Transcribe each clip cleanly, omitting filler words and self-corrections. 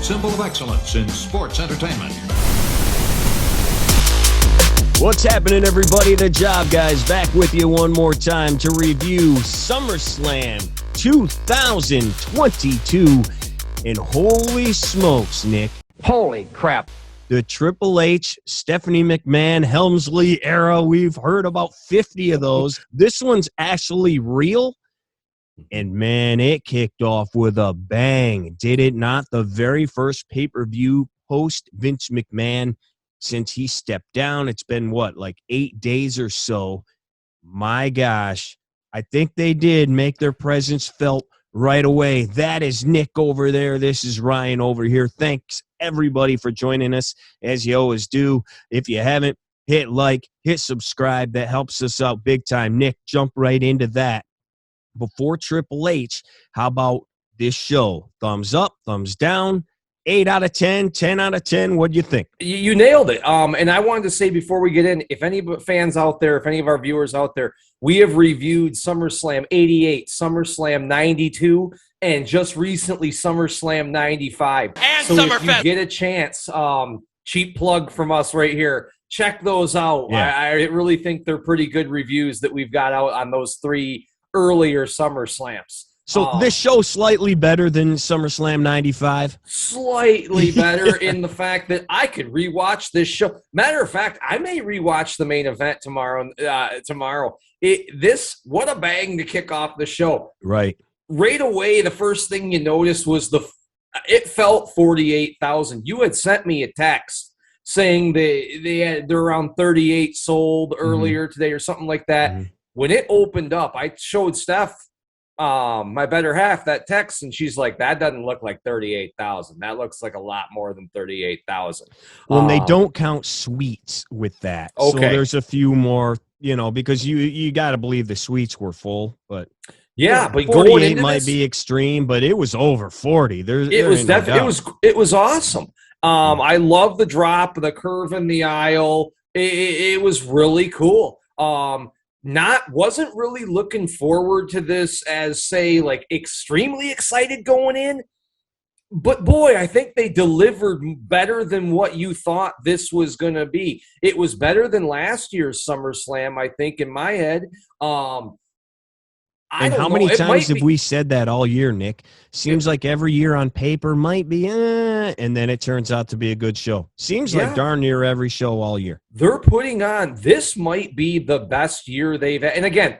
symbol of excellence in sports entertainment. What's happening, everybody? The Job Guys back with you one more time to review SummerSlam 2022. And holy smokes, Nick. Holy crap. The Triple H, Stephanie McMahon, Helmsley era, we've heard about 50 of those. This one's actually real. And man, it kicked off with a bang, did it not? The very first pay-per-view post Vince McMahon since he stepped down. It's been what, like 8 days or so. My gosh, I think they did make their presence felt right away. That is Nick over there. This is Ryan over here. Thanks everybody for joining us, as you always do. If you haven't, hit like, hit subscribe. That helps us out big time. Nick, jump right into that. Before Triple H, how about this show? Thumbs up, thumbs down, 8 out of 10, 10 out of 10. What do you think? You nailed it. And I wanted to say before we get in, if any fans out there, if any of our viewers out there, we have reviewed SummerSlam 88, SummerSlam 92, and just recently SummerSlam 95. And so Summerfest. If you get a chance, cheap plug from us right here, check those out. Yeah. I really think they're pretty good reviews that we've got out on those 3 earlier SummerSlams. So this show's slightly better than SummerSlam 95? Slightly better in the fact that I could rewatch this show. Matter of fact, I may rewatch the main event tomorrow. What a bang to kick off the show. Right. Right away, the first thing you noticed was it felt 48,000. You had sent me a text saying they're around 38 sold earlier today or something like that. Mm-hmm. When it opened up, I showed Steph, my better half, that text, and she's like, that doesn't look like 38,000. That looks like a lot more than 38,000. Well, they don't count suites with that. Okay. So there's a few more, because you got to believe the suites were full, but yeah, but 48 going into might this, be extreme, but it was over 40. It was awesome. I love the drop, the curve in the aisle. It was really cool. Wasn't really looking forward to this as, say, like extremely excited going in. But boy, I think they delivered better than what you thought this was going to be. It was better than last year's SummerSlam, I think, in my head. How many times have we said that all year, Nick? Seems like every year on paper might be, and then it turns out to be a good show. Seems like darn near every show all year. They're putting on, this might be the best year they've had. And again,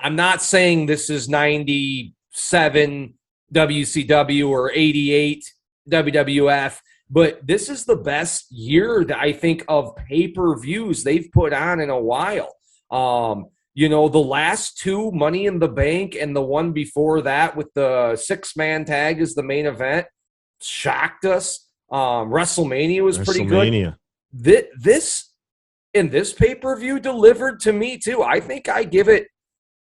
I'm not saying this is 97 WCW or 88 WWF, but this is the best year that I think of pay-per-views they've put on in a while. The last 2, Money in the Bank, and the one before that with the 6-man tag as the main event, shocked us. WrestleMania was pretty good. This pay-per-view delivered to me, too. I think I give it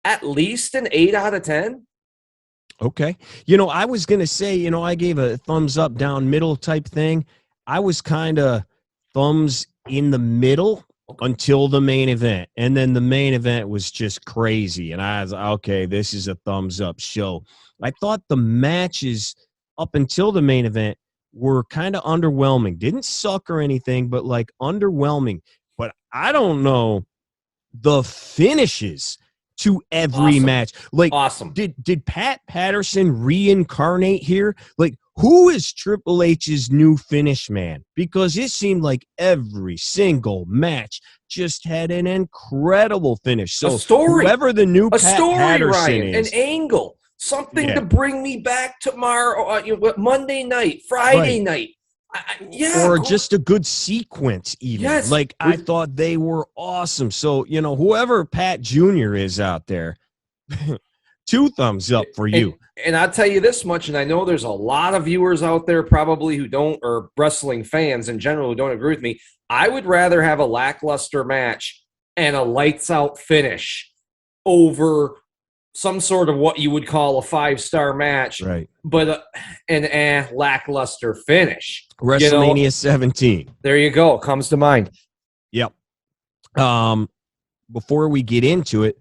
at least an 8 out of 10. Okay. I was going to say, I gave a thumbs up, down, middle type thing. I was kind of thumbs in the middle until the main event. And then the main event was just crazy. And I was like, okay, this is a thumbs up show. I thought the matches up until the main event were kind of underwhelming. Didn't suck or anything, but like underwhelming. But I don't know the finishes to every match. Like, awesome. Did Pat Patterson reincarnate here? Like, who is Triple H's new finish man? Because it seemed like every single match just had an incredible finish. So a story, whoever the new a Pat story, Patterson Ryan, is, an angle, something to bring me back tomorrow, Monday night, Friday night. Or just a good sequence even. Yes, I thought they were awesome. So, whoever Pat Jr. is out there, 2 thumbs up for you. And I'll tell you this much, and I know there's a lot of viewers out there probably who don't, or wrestling fans in general who don't agree with me. I would rather have a lackluster match and a lights-out finish over some sort of what you would call a 5-star match, right? But an lackluster finish. WrestleMania 17. There you go. Comes to mind. Yep. Before we get into it,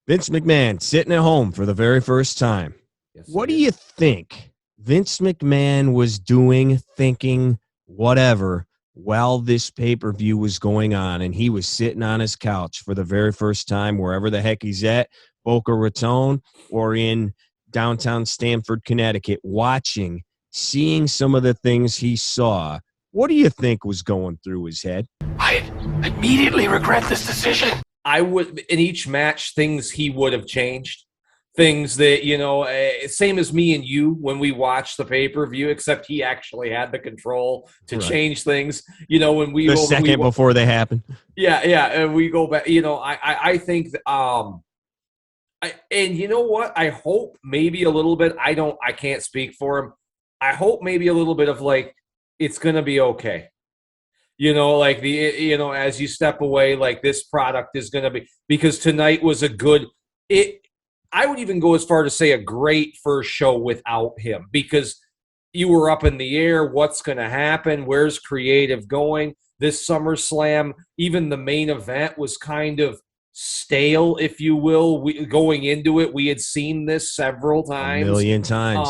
Vince McMahon sitting at home for the very first time. Yes, what do you think Vince McMahon was doing, thinking, whatever, while this pay-per-view was going on, and he was sitting on his couch for the very first time, wherever the heck he's at, Boca Raton or in downtown Stamford, Connecticut, watching, seeing some of the things he saw. What do you think was going through his head? I immediately regret this decision. I would, in each match, things he would have changed. Things that, same as me and you when we watched the pay-per-view, except he actually had the control to change things. When we before they happen. Yeah, and we go back. I think that, and you know what? I hope maybe a little bit. I can't speak for him. I hope maybe a little bit of like, it's gonna be okay. As you step away, like this product is gonna be, because tonight was a good. I would even go as far to say a great first show without him, because you were up in the air. What's going to happen? Where's creative going? This SummerSlam, even the main event was kind of stale, if you will. Going into it, we had seen this several times. A million times.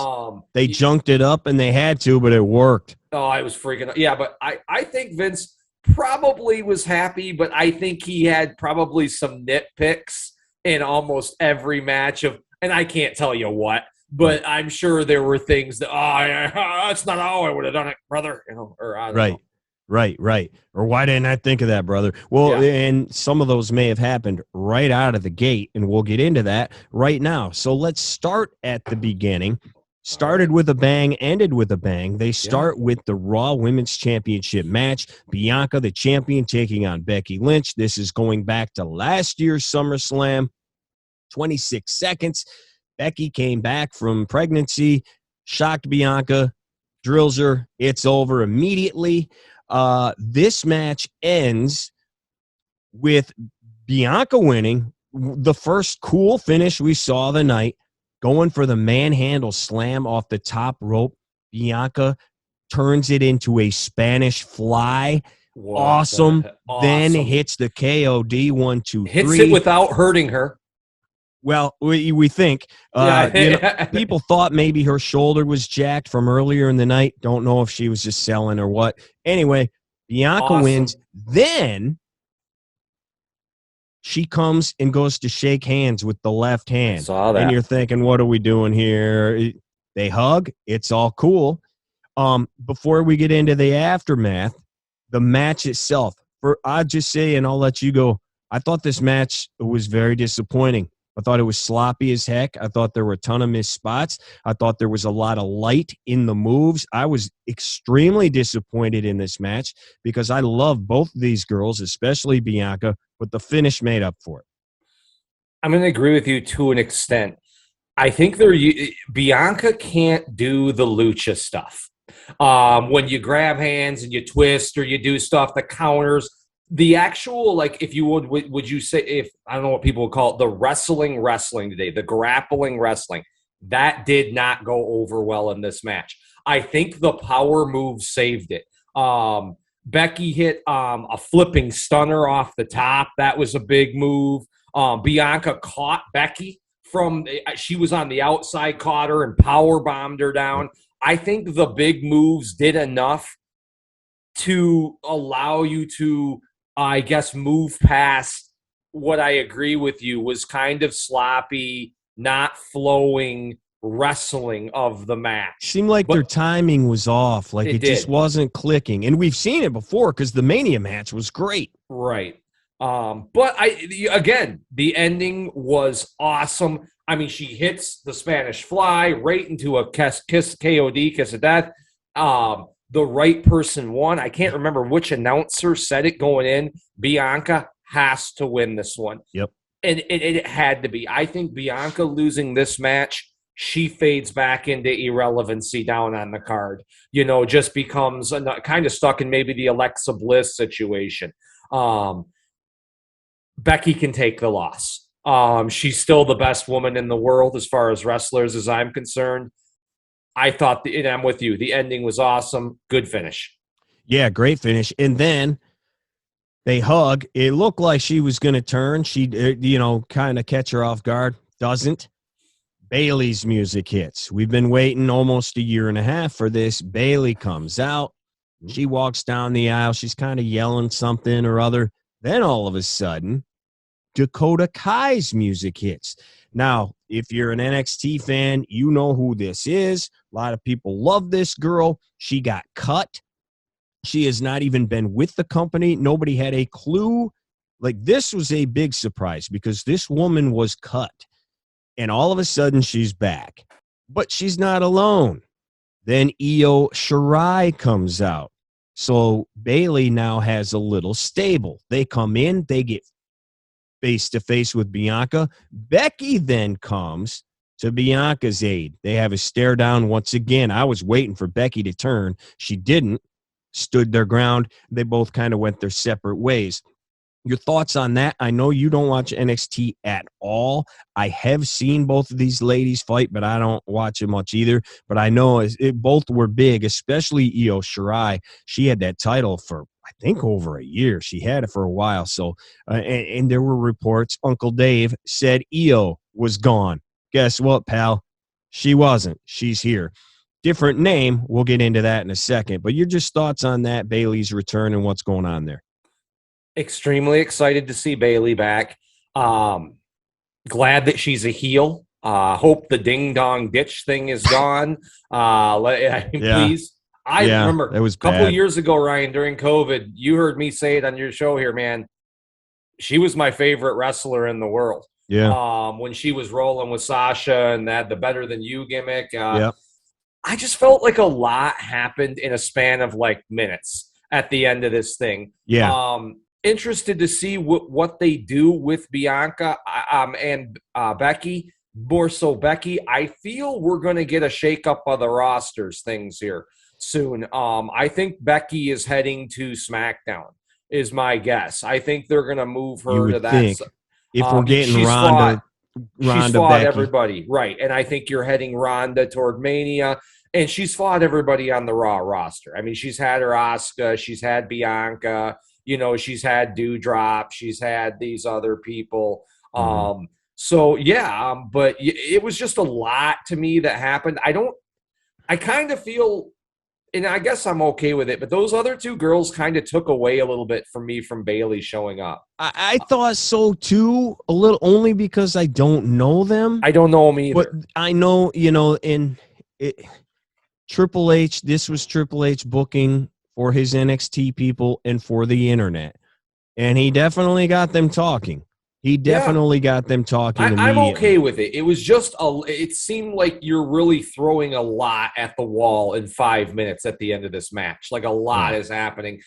They junked it up, and they had to, but it worked. Oh, I was freaking – yeah, but I think Vince probably was happy, but I think he had probably some nitpicks in almost every match and I can't tell you what, but I'm sure there were things that, that's not how I would have done it, brother. Or I don't know. Right. Or why didn't I think of that, brother? Well, and some of those may have happened right out of the gate, and we'll get into that right now. So let's start at the beginning. Started with a bang, ended with a bang. They start with the Raw Women's Championship match. Bianca, the champion, taking on Becky Lynch. This is going back to last year's SummerSlam. 26 seconds. Becky came back from pregnancy, shocked Bianca, drills her. It's over immediately. This match ends with Bianca winning, the first cool finish we saw the night. Going for the manhandle slam off the top rope. Bianca turns it into a Spanish fly. Awesome. Then hits the KOD 1, 2, 3. Hits it without hurting her. Well, we think. People thought maybe her shoulder was jacked from earlier in the night. Don't know if she was just selling or what. Anyway, Bianca wins. Then she comes and goes to shake hands with the left hand. I saw that. And you're thinking, what are we doing here? They hug. It's all cool. Before we get into the aftermath, the match itself, I'll just say, and I'll let you go, I thought this match was very disappointing. I thought it was sloppy as heck. I thought there were a ton of missed spots. I thought there was a lot of light in the moves. I was extremely disappointed in this match because I love both of these girls, especially Bianca, but the finish made up for it. I'm going to agree with you to an extent. I think Bianca can't do the lucha stuff. When you grab hands and you twist or you do stuff that counters, the actual, like, if you would you say, if I don't know what people would call it, the wrestling today, the grappling wrestling, that did not go over well in this match. I think the power move saved it. Becky hit a flipping stunner off the top. That was a big move. Bianca caught Becky she was on the outside, caught her and power bombed her down. I think the big moves did enough to allow you to, I guess, move past what I agree with you was kind of sloppy, not flowing wrestling of the match. Seemed like their timing was off. Like it just wasn't clicking. And we've seen it before because the Mania match was great. Right. But the ending was awesome. I mean, she hits the Spanish fly right into a KOD, kiss of death. The right person won. I can't remember which announcer said it going in. Bianca has to win this one. Yep. And it had to be. I think Bianca losing this match, she fades back into irrelevancy down on the card. Just becomes kind of stuck in maybe the Alexa Bliss situation. Becky can take the loss. She's still the best woman in the world as far as wrestlers as I'm concerned. I thought, and I'm with you, the ending was awesome. Good finish. Yeah, great finish. And then they hug. It looked like she was going to turn. She, kind of catch her off guard. Doesn't. Bayley's music hits. We've been waiting almost a year and a half for this. Bayley comes out. She walks down the aisle. She's kind of yelling something or other. Then all of a sudden, Dakota Kai's music hits. Now, if you're an NXT fan, you know who this is. A lot of people love this girl. She got cut. She has not even been with the company. Nobody had a clue. Like, this was a big surprise because this woman was cut. And all of a sudden, she's back. But she's not alone. Then Io Shirai comes out. So Bayley now has a little stable. They come in. They get face-to-face with Bianca. Becky then comes to Bianca's aid. They have a stare down once again. I was waiting for Becky to turn. She didn't. Stood their ground. They both kind of went their separate ways. Your thoughts on that? I know you don't watch NXT at all. I have seen both of these ladies fight, but I don't watch it much either. But I know both were big, especially Io Shirai. She had that title for, I think, over a year. She had it for a while. So, and there were reports. Uncle Dave said Io was gone. Guess what, pal? She wasn't. She's here. Different name. We'll get into that in a second. But your just thoughts on that, Bayley's return and what's going on there? Extremely excited to see Bayley back. Glad that she's a heel. Hope the ding dong ditch thing is gone. Please. I remember it was a couple bad. years ago, Ryan, during COVID, you heard me say it on your show here, man. She was my favorite wrestler in the world. Yeah. When she was rolling with Sasha and that the Better Than You gimmick. Yeah. I just felt like a lot happened in a span of like minutes at the end of this thing. Yeah. Interested to see what they do with Bianca and Becky. More so Becky. I feel we're going to get a shakeup of the rosters things here soon. I think Becky is heading to SmackDown is my guess. I think they're going to move her to that. Think, if we're getting Ronda she's fought Becky. Everybody. Right. And I think you're heading Ronda toward Mania. And she's fought everybody on the Raw roster. I mean, she's had her Asuka. She's had Bianca. You know, she's had Doudrop. She's had these other people. Mm-hmm. But it was just a lot to me that happened. I kind of feel, and I guess I'm okay with it, but those other two girls kind of took away a little bit from me from Bayley showing up. I thought so too, a little, only because I don't know them. I don't know them either. But I know, Triple H, this was Triple H booking for his NXT people and for the internet. And he definitely got them talking. Got them talking. I'm okay with it. It was just it seemed like you're really throwing a lot at the wall in 5 minutes at the end of this match. Like a lot is happening.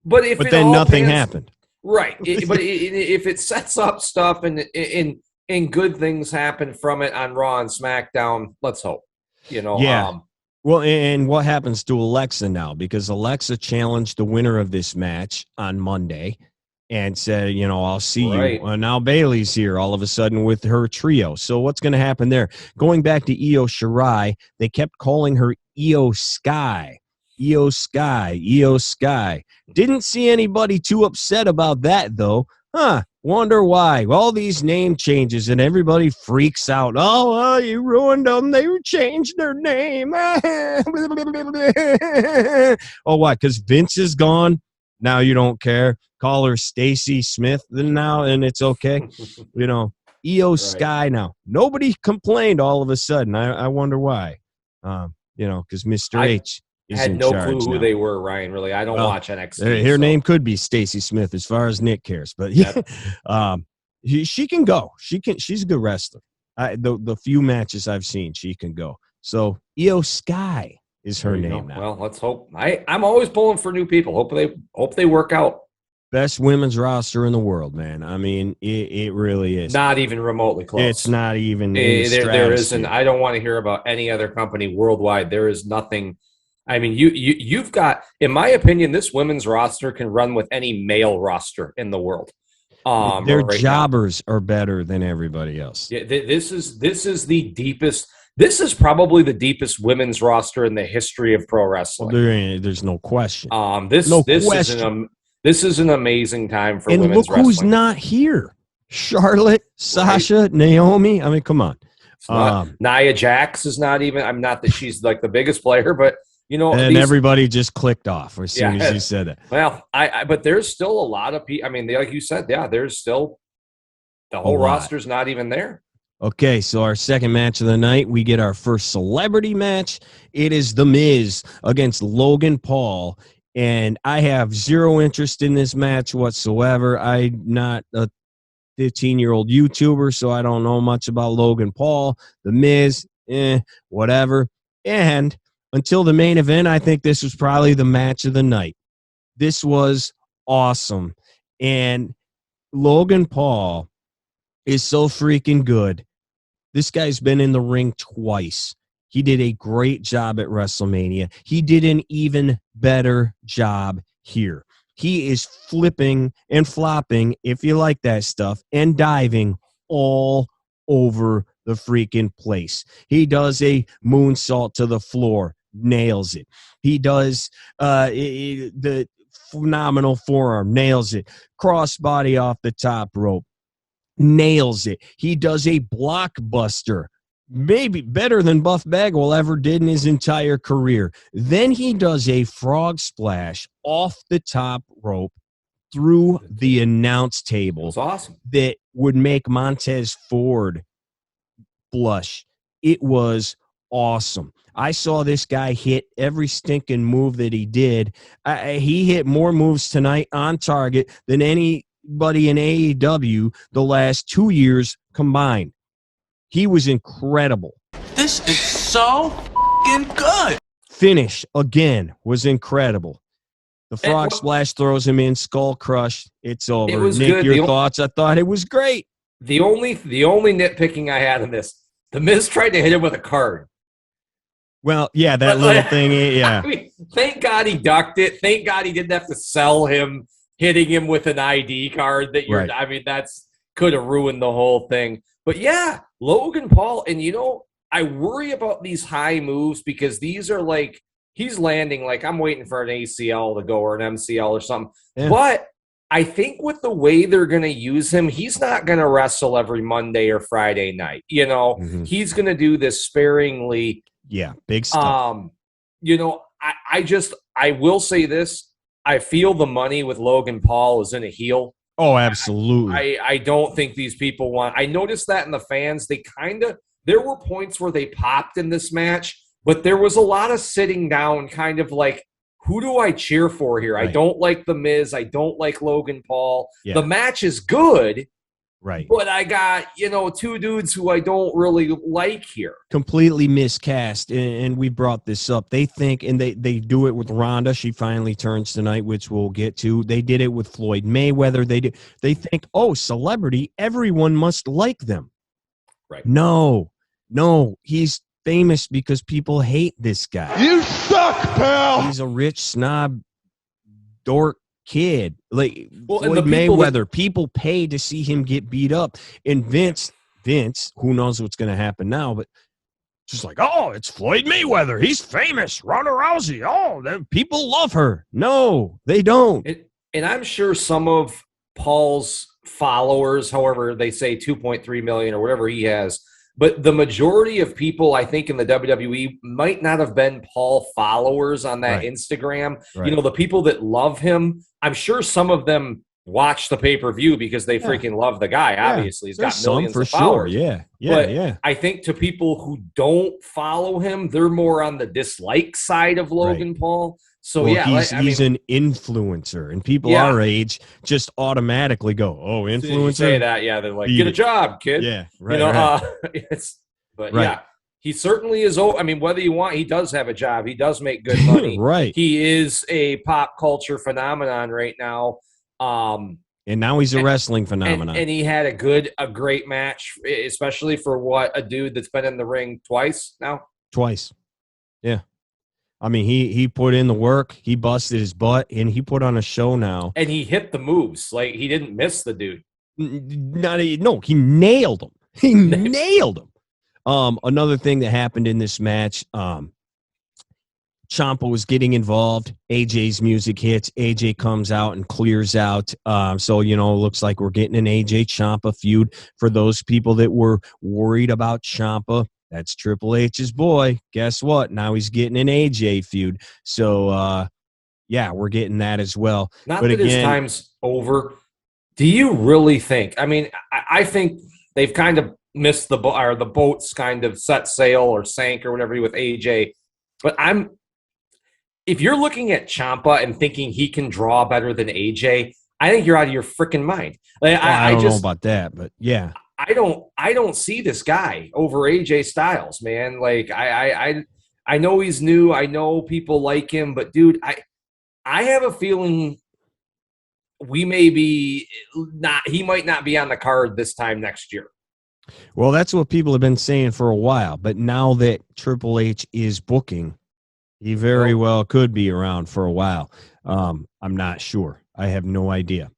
But then nothing happened. Right. If it sets up stuff and good things happen from it on Raw and SmackDown, let's hope. Yeah. Well, and what happens to Alexa now? Because Alexa challenged the winner of this match on Monday and said, I'll see you. Now Bayley's here all of a sudden with her trio. So what's going to happen there? Going back to Io Shirai, they kept calling her Io Sky. Io Sky, Io Sky. Didn't see anybody too upset about that, though. Wonder why. All these name changes and everybody freaks out. Oh, you ruined them. They changed their name. Oh, what? Because Vince is gone? Now you don't care. Call her Stacy Smith now, and it's okay. Io Sky now. Nobody complained all of a sudden. I wonder why. Because Mr. H is had in no charge clue who now. they were, Ryan, really. I don't watch NXT. Her name could be Stacy Smith as far as Nick cares. But she can go. She's a good wrestler. The few matches I've seen, she can go. So Io Sky is her name now. Well, let's hope. I'm always pulling for new people. Hope they work out. Best women's roster in the world, man. I mean, it really is. Not even remotely close. It's not even. There isn't. I don't want to hear about any other company worldwide. There is nothing. I mean, you've got, in my opinion, this women's roster can run with any male roster in the world. Their jobbers are better than everybody else. Yeah, this is the deepest. This is probably the deepest women's roster in the history of pro wrestling. Well, there's no question. This is an amazing time for and women's look wrestling. Who's not here? Charlotte, Sasha, Naomi. I mean, come on. Nia Jax is not even. I'm not that she's like the biggest player, but and everybody just clicked off as soon as you said it. Well, but there's still a lot of people. I mean, like you said, there's still the whole roster's not even there. Okay, so our second match of the night, we get our first celebrity match. It is The Miz against Logan Paul, and I have zero interest in this match whatsoever. I'm not a 15-year-old YouTuber, so I don't know much about Logan Paul. The Miz, whatever. And until the main event, I think this was probably the match of the night. This was awesome. And Logan Paul is so freaking good. This guy's been in the ring twice. He did a great job at WrestleMania. He did an even better job here. He is flipping and flopping, if you like that stuff, and diving all over the freaking place. He does a moonsault to the floor, nails it. He does the phenomenal forearm, nails it. Crossbody off the top rope, nails it. He does a blockbuster, maybe better than Buff Bagwell ever did in his entire career. Then he does a frog splash off the top rope through the announce table. That's awesome. That would make Montez Ford blush. It was awesome. I saw this guy hit every stinking move that he did. He hit more moves tonight on target than anybody in AEW the last 2 years combined. He was incredible. This is so f***ing good. Finish, again, was incredible. The frog splash throws him in, skull crush. It's over. It was Nick, good. your thoughts? I thought it was great. The only nitpicking I had in this, The Miz tried to hit him with a card. Well, yeah, that little thing, yeah. I mean, thank God he ducked it. Thank God he didn't have to sell him hitting him with an ID card. Right. I mean, that's could have ruined the whole thing. But yeah, Logan Paul, and I worry about these high moves because these are like he's landing like I'm waiting for an ACL to go or an MCL or something. Yeah. But I think with the way they're going to use him, he's not going to wrestle every Monday or Friday night. He's going to do this sparingly. Yeah, big stuff. I will say this. I feel the money with Logan Paul is in a heel. Oh, absolutely. I don't think these people want – I noticed that in the fans. They there were points where they popped in this match, but there was a lot of sitting down kind of like, who do I cheer for here? Right. I don't like The Miz. I don't like Logan Paul. Yeah. The match is good. Right. But I got, two dudes who I don't really like here. Completely miscast. And we brought this up. They think, and they do it with Ronda. She finally turns tonight, which we'll get to. They did it with Floyd Mayweather. They think, celebrity, everyone must like them. Right. No, he's famous because people hate this guy. You suck, pal. He's a rich snob dork kid. Like Floyd Mayweather, people pay to see him get beat up. And Vince, who knows what's going to happen now, but just like, it's Floyd Mayweather. He's famous. Ronda Rousey. People love her. No, they don't. And I'm sure some of Paul's followers, however they say 2.3 million or whatever he has, but the majority of people, I think, in the WWE might not have been Paul followers on that Instagram. Right. The people that love him, I'm sure some of them watch the pay-per-view because they freaking love the guy. Obviously, he's got millions of followers. Sure. Yeah. I think to people who don't follow him, they're more on the dislike side of Logan Paul. So, he's an influencer, and people our age just automatically go, influencer? You say that, they're like, get a job, kid. Yeah, right. He certainly is. I mean, whether you want, he does have a job. He does make good money. Right. He is a pop culture phenomenon right now. And now he's a wrestling phenomenon. And he had a great match, especially for a dude that's been in the ring twice now. Twice. Yeah. I mean, he put in the work, he busted his butt, and he put on a show now. And he hit the moves. Like, he didn't miss the dude. He nailed him. He nailed him. Another thing that happened in this match, Ciampa was getting involved. AJ's music hits. AJ comes out and clears out. So, it looks like we're getting an AJ Ciampa feud. For those people that were worried about Ciampa, that's Triple H's boy. Guess what? Now he's getting an AJ feud. So, we're getting that as well. Not that his time's over. Do you really think? I mean, I think they've kind of missed the boat, or the boat's kind of set sail or sank or whatever with AJ. But if you're looking at Ciampa and thinking he can draw better than AJ, I think you're out of your freaking mind. Like, I don't know about that, but yeah. I don't see this guy over AJ Styles, man. Like I know he's new. I know people like him, but dude, I have a feeling he might not be on the card this time next year. Well, that's what people have been saying for a while, but now that Triple H is booking, he very well could be around for a while. I'm not sure. I have no idea.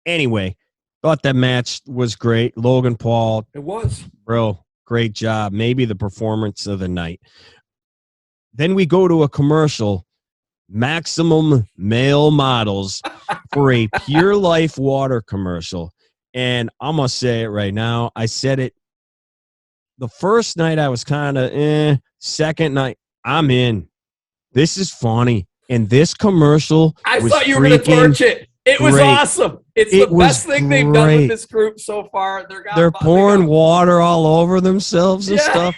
Anyway, thought that match was great. Logan Paul. It was. Bro, great job. Maybe the performance of the night. Then we go to a commercial. Maximum Male Models for a Pure Life water commercial. And I'm going to say it right now. I said it the first night I was kind of second night, I'm in. This is funny. And this commercial I thought you were going to torch it. It was awesome. It's the best thing they've done with this group so far. They're pouring water all over themselves and stuff.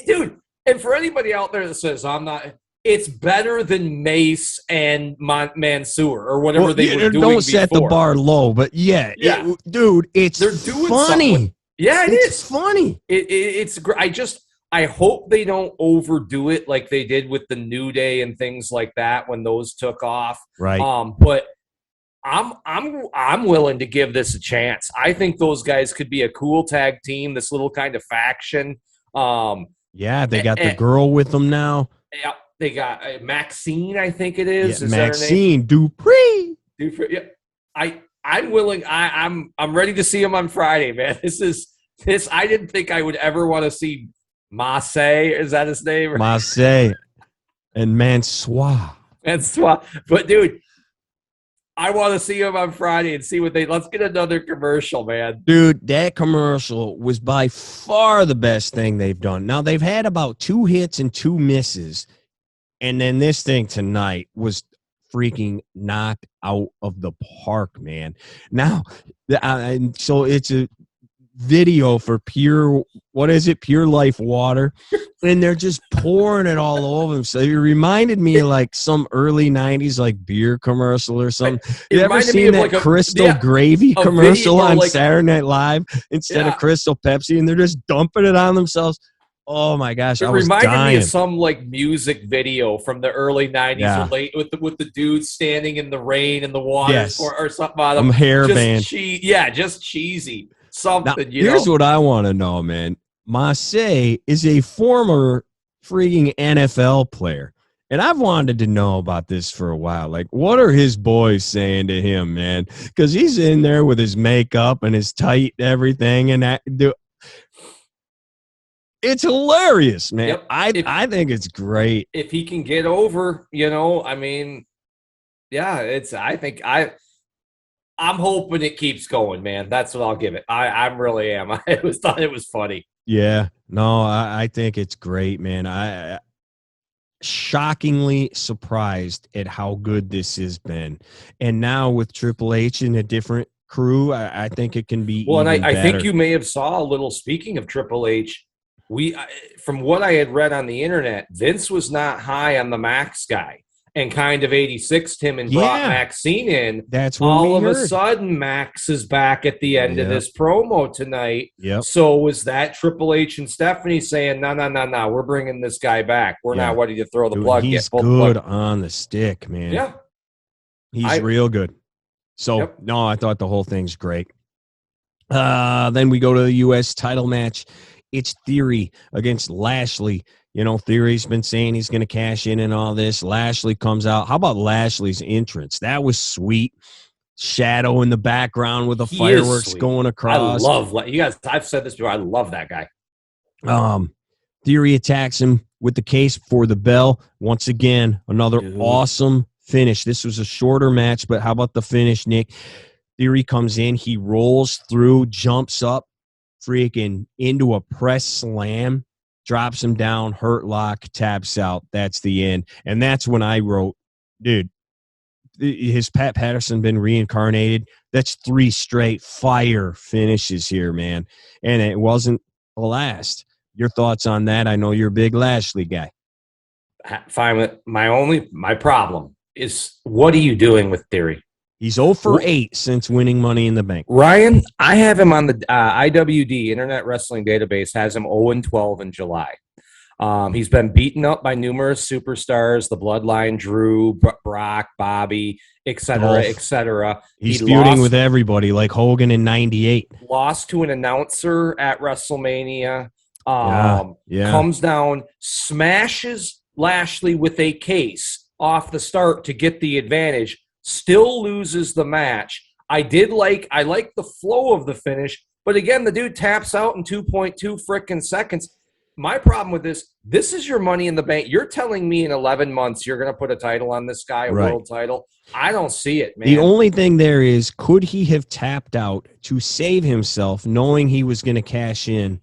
Dude, and for anybody out there that says, I'm not, it's better than Mace and Mansoor or whatever they were doing Don't set the bar low, but they're doing funny. Something. Yeah, it's funny. It's great. I hope they don't overdo it like they did with the New Day and things like that when those took off. Right. But I'm willing to give this a chance. I think those guys could be a cool tag team. This little kind of faction. They got the girl with them now. Yeah, they got Maxine. I think it is. Is Maxine Dupree. Yeah, I'm willing. I'm ready to see him on Friday, man. This. I didn't think I would ever want to see Massey, is that his name? Massey and Mansoor. But dude, I want to see him on Friday and see let's get another commercial, man. Dude, that commercial was by far the best thing they've done. Now, they've had about 2 hits and 2 misses. And then this thing tonight was freaking knocked out of the park, man. Now, so it's a video for Pure Life water, and they're just pouring it all over them. So it reminded me of like some early 90s like beer commercial or something. You ever seen that Crystal Gravy commercial on Saturday Night Live instead of Crystal Pepsi, and they're just dumping it on themselves? Oh my gosh, it reminded me of some like music video from the early 90s with the dudes standing in the rain and the water or something on them. Hairband. Just cheesy. Something, now, here's what I want to know, man. Massey is a former freaking NFL player. And I've wanted to know about this for a while. Like, what are his boys saying to him, man? Because he's in there with his makeup and his tight everything. And it's hilarious, man. Yep. I think it's great. If he can get over, I'm hoping it keeps going, man. That's what I'll give it. I really am. I thought it was funny. Yeah. No, I think it's great, man. I shockingly surprised at how good this has been. And now with Triple H and a different crew, I think it can be well, even and I better. think you may have saw a little, speaking of Triple H, from what I had read on the internet, Vince was not high on the Max guy. And kind of 86'd him and brought Maxine in. That's what all of a sudden Max is back at the end of this promo tonight. Yep. So was that Triple H and Stephanie saying, no, we're bringing this guy back. We're not ready to throw the plug yet. He's good on the stick, man. Yeah. He's real good. So, no, I thought the whole thing's great. Then we go to the U.S. title match. It's Theory against Lashley. Theory's been saying he's going to cash in and all this. Lashley comes out. How about Lashley's entrance? That was sweet. Shadow in the background with the fireworks going across. I love you guys. I've said this before. I love that guy. Theory attacks him with the case for the bell. Once again, another awesome finish. This was a shorter match, but how about the finish, Nick? Theory comes in, he rolls through, jumps up, freaking into a press slam, drops him down, hurt lock, taps out. That's the end. And that's when I wrote, dude, has Pat Patterson been reincarnated? That's 3 straight fire finishes here, man. And it wasn't the last. Your thoughts on that? I know you're a big Lashley guy. Fine with my problem is, what are you doing with Theory? He's 0 for 8 since winning Money in the Bank. Ryan, I have him on the IWD, Internet Wrestling Database, has him 0-12 in July. He's been beaten up by numerous superstars, the Bloodline, Drew, Brock, Bobby, etc., etc. He's feuding with everybody, like Hogan in '98. Lost to an announcer at WrestleMania. Comes down, smashes Lashley with a case off the start to get the advantage. Still loses the match. I like the flow of the finish, but again, the dude taps out in 2.2 frickin' seconds. My problem with this is your Money in the Bank. You're telling me in 11 months you're going to put a title on this guy, a world title? I don't see it, man. The only thing there is, could he have tapped out to save himself, knowing he was going to cash in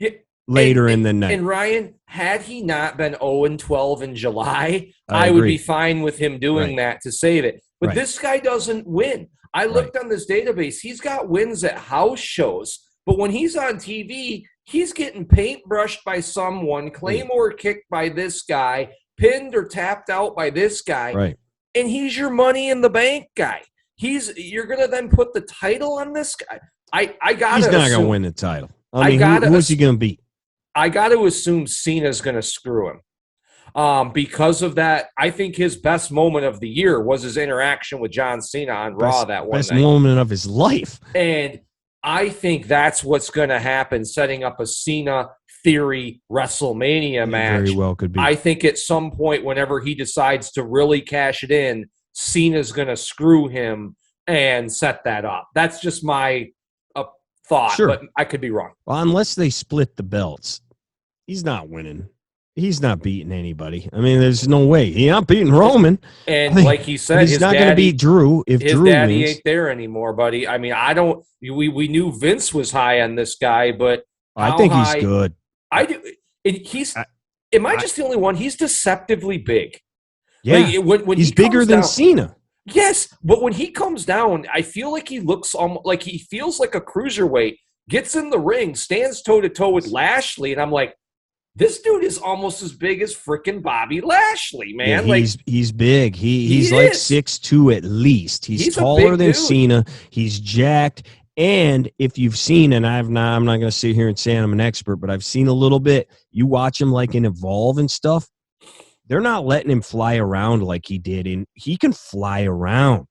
later in the night? And Ryan, had he not been 0-12 in July, I would be fine with him doing that to save it. But this guy doesn't win. I looked on this database. He's got wins at house shows, but when he's on TV, he's getting paintbrushed by someone, Claymore kicked by this guy, pinned or tapped out by this guy, and he's your Money in the Bank guy. You're gonna then put the title on this guy. He's not gonna win the title. I mean, who's he gonna beat? I got to assume Cena's gonna screw him. Because of that, I think his best moment of the year was his interaction with John Cena on Raw that one night. Best moment of his life. And I think that's what's going to happen, setting up a Cena Theory WrestleMania match. Very well could be. I think at some point, whenever he decides to really cash it in, Cena's going to screw him and set that up. That's just my thought, but I could be wrong. Well, unless they split the belts, he's not winning. He's not beating anybody. I mean, there's no way. He's not beating Roman. And like he said, he's not going to beat Drew if his Drew daddy wins. ain't there anymore, buddy. I mean, we knew Vince was high on this guy, but I think he's good. I do. Am I just the only one? He's deceptively big. Yeah. When he's bigger than Cena. Yes, but when he comes down, I feel like he looks like he feels like a cruiserweight, gets in the ring, stands toe-to-toe with Lashley, and I'm like, this dude is almost as big as freaking Bobby Lashley, man. Yeah, he's big. He's like 6'2" at least. He's taller than Cena. He's jacked. And if you've seen, and I'm not going to sit here and say I'm an expert, but I've seen a little bit. You watch him like in Evolve and stuff. They're not letting him fly around like he did, and he can fly around.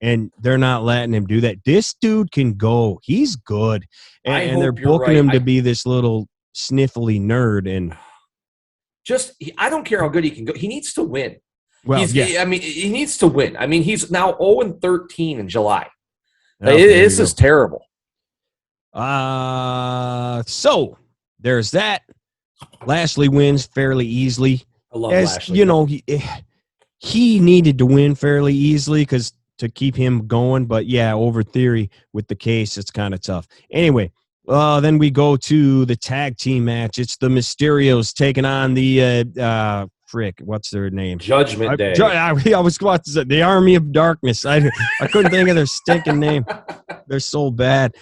And they're not letting him do that. This dude can go. He's good, and they're booking him to be this little sniffly nerd, and I don't care how good he can go. He needs to win. Well, he needs to win. I mean, he's now 0-13 in July. This is terrible. So there's that. Lashley wins fairly easily. I love Lashley. You know, he needed to win fairly easily to keep him going. But yeah, over Theory with the case, it's kind of tough. Anyway. Then we go to the tag team match. It's the Mysterios taking on the what's their name? Judgment Day. I was about to say the Army of Darkness. I couldn't think of their stinking name. They're so bad.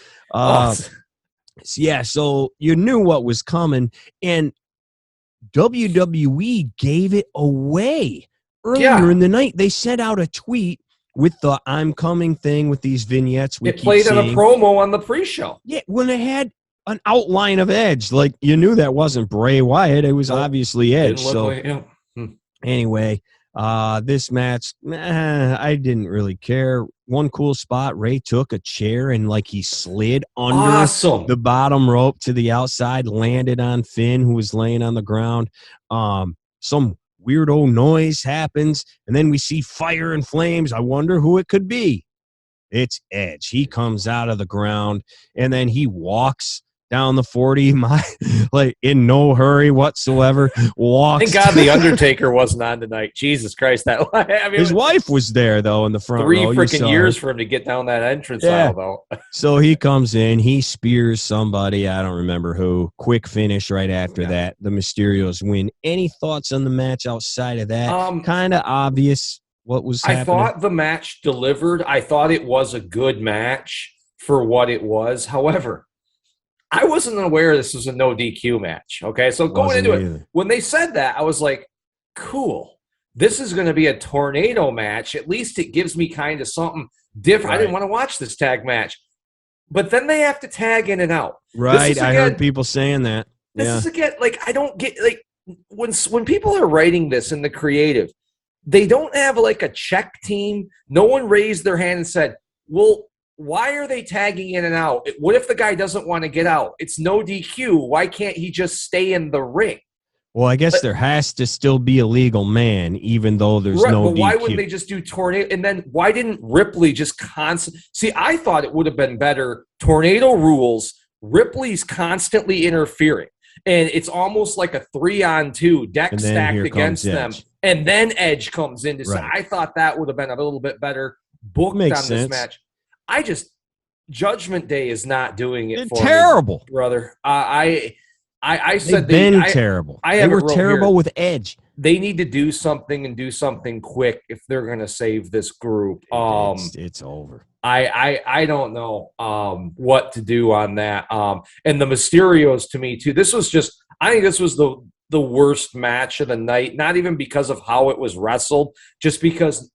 So you knew what was coming, and WWE gave it away earlier in the night. They sent out a tweet with the "I'm coming" thing with these vignettes. It played on a promo on the pre-show. Yeah, when it had an outline of Edge, like you knew that wasn't Bray Wyatt. It was obviously Edge. So anyway, this match, I didn't really care. One cool spot, Ray took a chair and like he slid under the bottom rope to the outside, landed on Finn, who was laying on the ground. Some weirdo noise happens, and then we see fire and flames. I wonder who it could be. It's Edge. He comes out of the ground, and then he walks down the 40, like in no hurry whatsoever, walks. Thank God the Undertaker wasn't on tonight. Jesus Christ, I mean, his wife was there, though, in the front row. 3 freaking years for him to get down that entrance aisle, though. So he comes in, he spears somebody, I don't remember who. Quick finish right after that. The Mysterios win. Any thoughts on the match outside of that? Kind of obvious what was happening. I thought the match delivered. I thought it was a good match for what it was. However, I wasn't aware this was a no DQ match. Okay, so going into it, when they said that, I was like, cool. This is going to be a tornado match. At least it gives me kind of something different. Right. I didn't want to watch this tag match. But then they have to tag in and out. Right, again, I heard people saying that. This is, again, like, I don't get, like, when people are writing this in the creative, they don't have, like, a check team. No one raised their hand and said, well, why are they tagging in and out? What if the guy doesn't want to get out? It's no DQ. Why can't he just stay in the ring? Well, I guess there has to still be a legal man, even though there's no DQ. Why wouldn't they just do tornado? And then why didn't Ripley just See, I thought it would have been better. Tornado rules, Ripley's constantly interfering. And it's almost like a 3-on-2 deck stacked against them. And then Edge comes in to say, I thought that would have been a little bit better booked on this match. Judgment Day is not doing it for terrible, me, brother. I said terrible. They were terrible with Edge. They need to do something and do something quick if they're going to save this group. It's over. I don't know what to do on that. And the Mysterios, to me too. I think this was the worst match of the night. Not even because of how it was wrestled, just because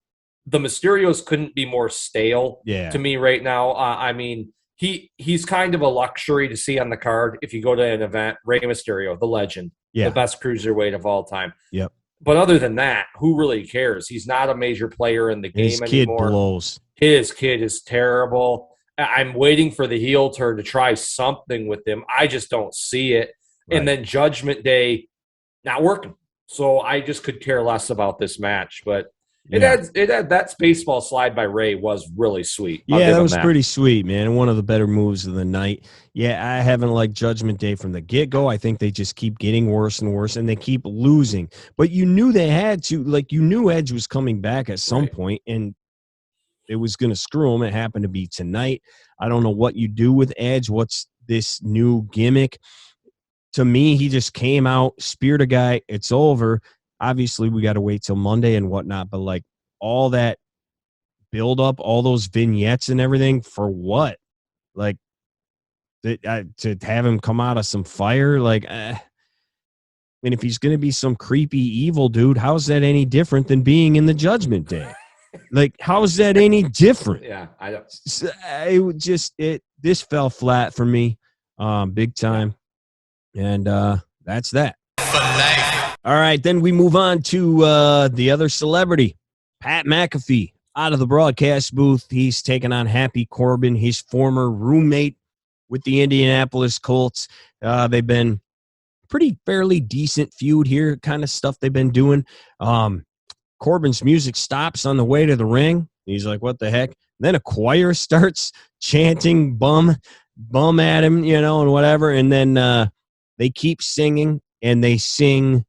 the Mysterios couldn't be more stale to me right now. I mean, he's kind of a luxury to see on the card if you go to an event. Rey Mysterio, the legend, the best cruiserweight of all time. Yep. But other than that, who really cares? He's not a major player in the game anymore. His kid blows. His kid is terrible. I'm waiting for the heel turn to try something with him. I just don't see it. Right. And then Judgment Day, not working. So I just could care less about this match. But it had that baseball slide by Ray was really sweet. Yeah, that was pretty sweet, man. One of the better moves of the night. Yeah, I haven't liked Judgment Day from the get-go. I think they just keep getting worse and worse, and they keep losing. But you knew they had to. Like, you knew Edge was coming back at some point, and it was going to screw him. It happened to be tonight. I don't know what you do with Edge. What's this new gimmick? To me, he just came out, speared a guy. It's over. Obviously, we got to wait till Monday and whatnot, but like all that build up, all those vignettes and everything for what? Like to have him come out of some fire? Like, I mean, if he's going to be some creepy evil dude, how's that any different than being in the Judgment Day? Like, how is that any different? Yeah, I don't. This fell flat for me, big time, and that's that. All right, then we move on to the other celebrity, Pat McAfee, out of the broadcast booth. He's taking on Happy Corbin, his former roommate with the Indianapolis Colts. They've been fairly decent feud here, kind of stuff they've been doing. Corbin's music stops on the way to the ring. He's like, what the heck? Then a choir starts chanting bum at him, and whatever. And then they keep singing, and they sing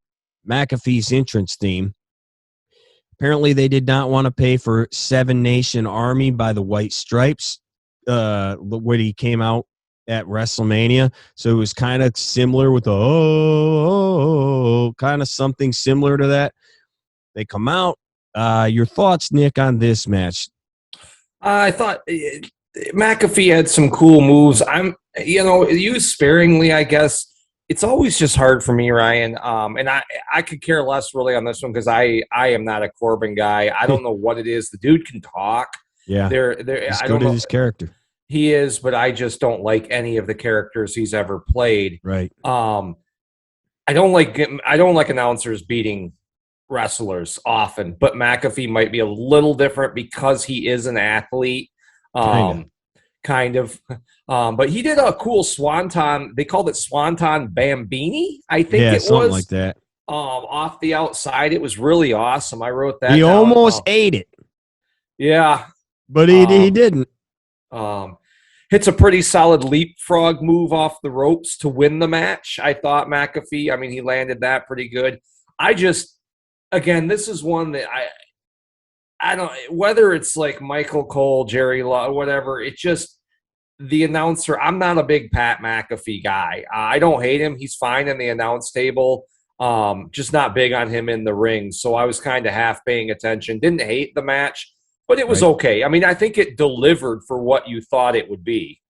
McAfee's entrance theme. Apparently, they did not want to pay for Seven Nation Army by the White Stripes when he came out at WrestleMania. So it was kind of similar with kind of something similar to that. They come out. Your thoughts, Nick, on this match? I thought McAfee had some cool moves. Used sparingly, I guess. It's always just hard for me, Ryan. And I could care less really on this one because I am not a Corbin guy. I don't know what it is. The dude can talk. Yeah. He's good at his character. He is, but I just don't like any of the characters he's ever played. Right. I don't like announcers beating wrestlers often, but McAfee might be a little different because he is an athlete. Kind of. But he did a cool swanton. They called it Swanton Bambini, I think it was. Yeah, something like that. Off the outside. It was really awesome. I wrote that He down. almost ate it. Yeah. But he didn't. hits a pretty solid leapfrog move off the ropes to win the match. I thought McAfee, I mean, he landed that pretty good. Again, this is one that I don't, whether it's like Michael Cole, Jerry Law, whatever, it just, the announcer, I'm not a big Pat McAfee guy. I don't hate him. He's fine in the announce table. Just not big on him in the ring. So I was kind of half paying attention. Didn't hate the match, but it was okay. I mean, I think it delivered for what you thought it would be.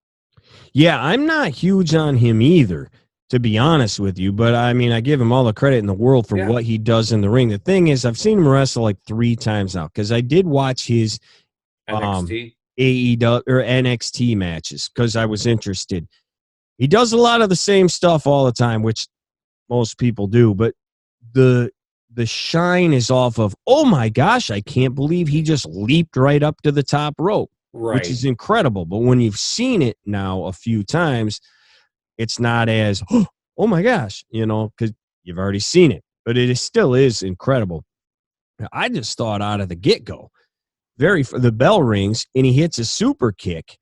Yeah, I'm not huge on him either, to be honest with you. But, I mean, I give him all the credit in the world for what he does in the ring. The thing is, I've seen him wrestle like 3 times now because I did watch his NXT. AEW or NXT matches because I was interested. He does a lot of the same stuff all the time, which most people do, but the shine is off of, oh my gosh, I can't believe he just leaped right up to the top rope, which is incredible. But when you've seen it now a few times, it's not as, oh my gosh, because you've already seen it, but it still is incredible. I just thought out of the get-go, the bell rings and he hits a super kick,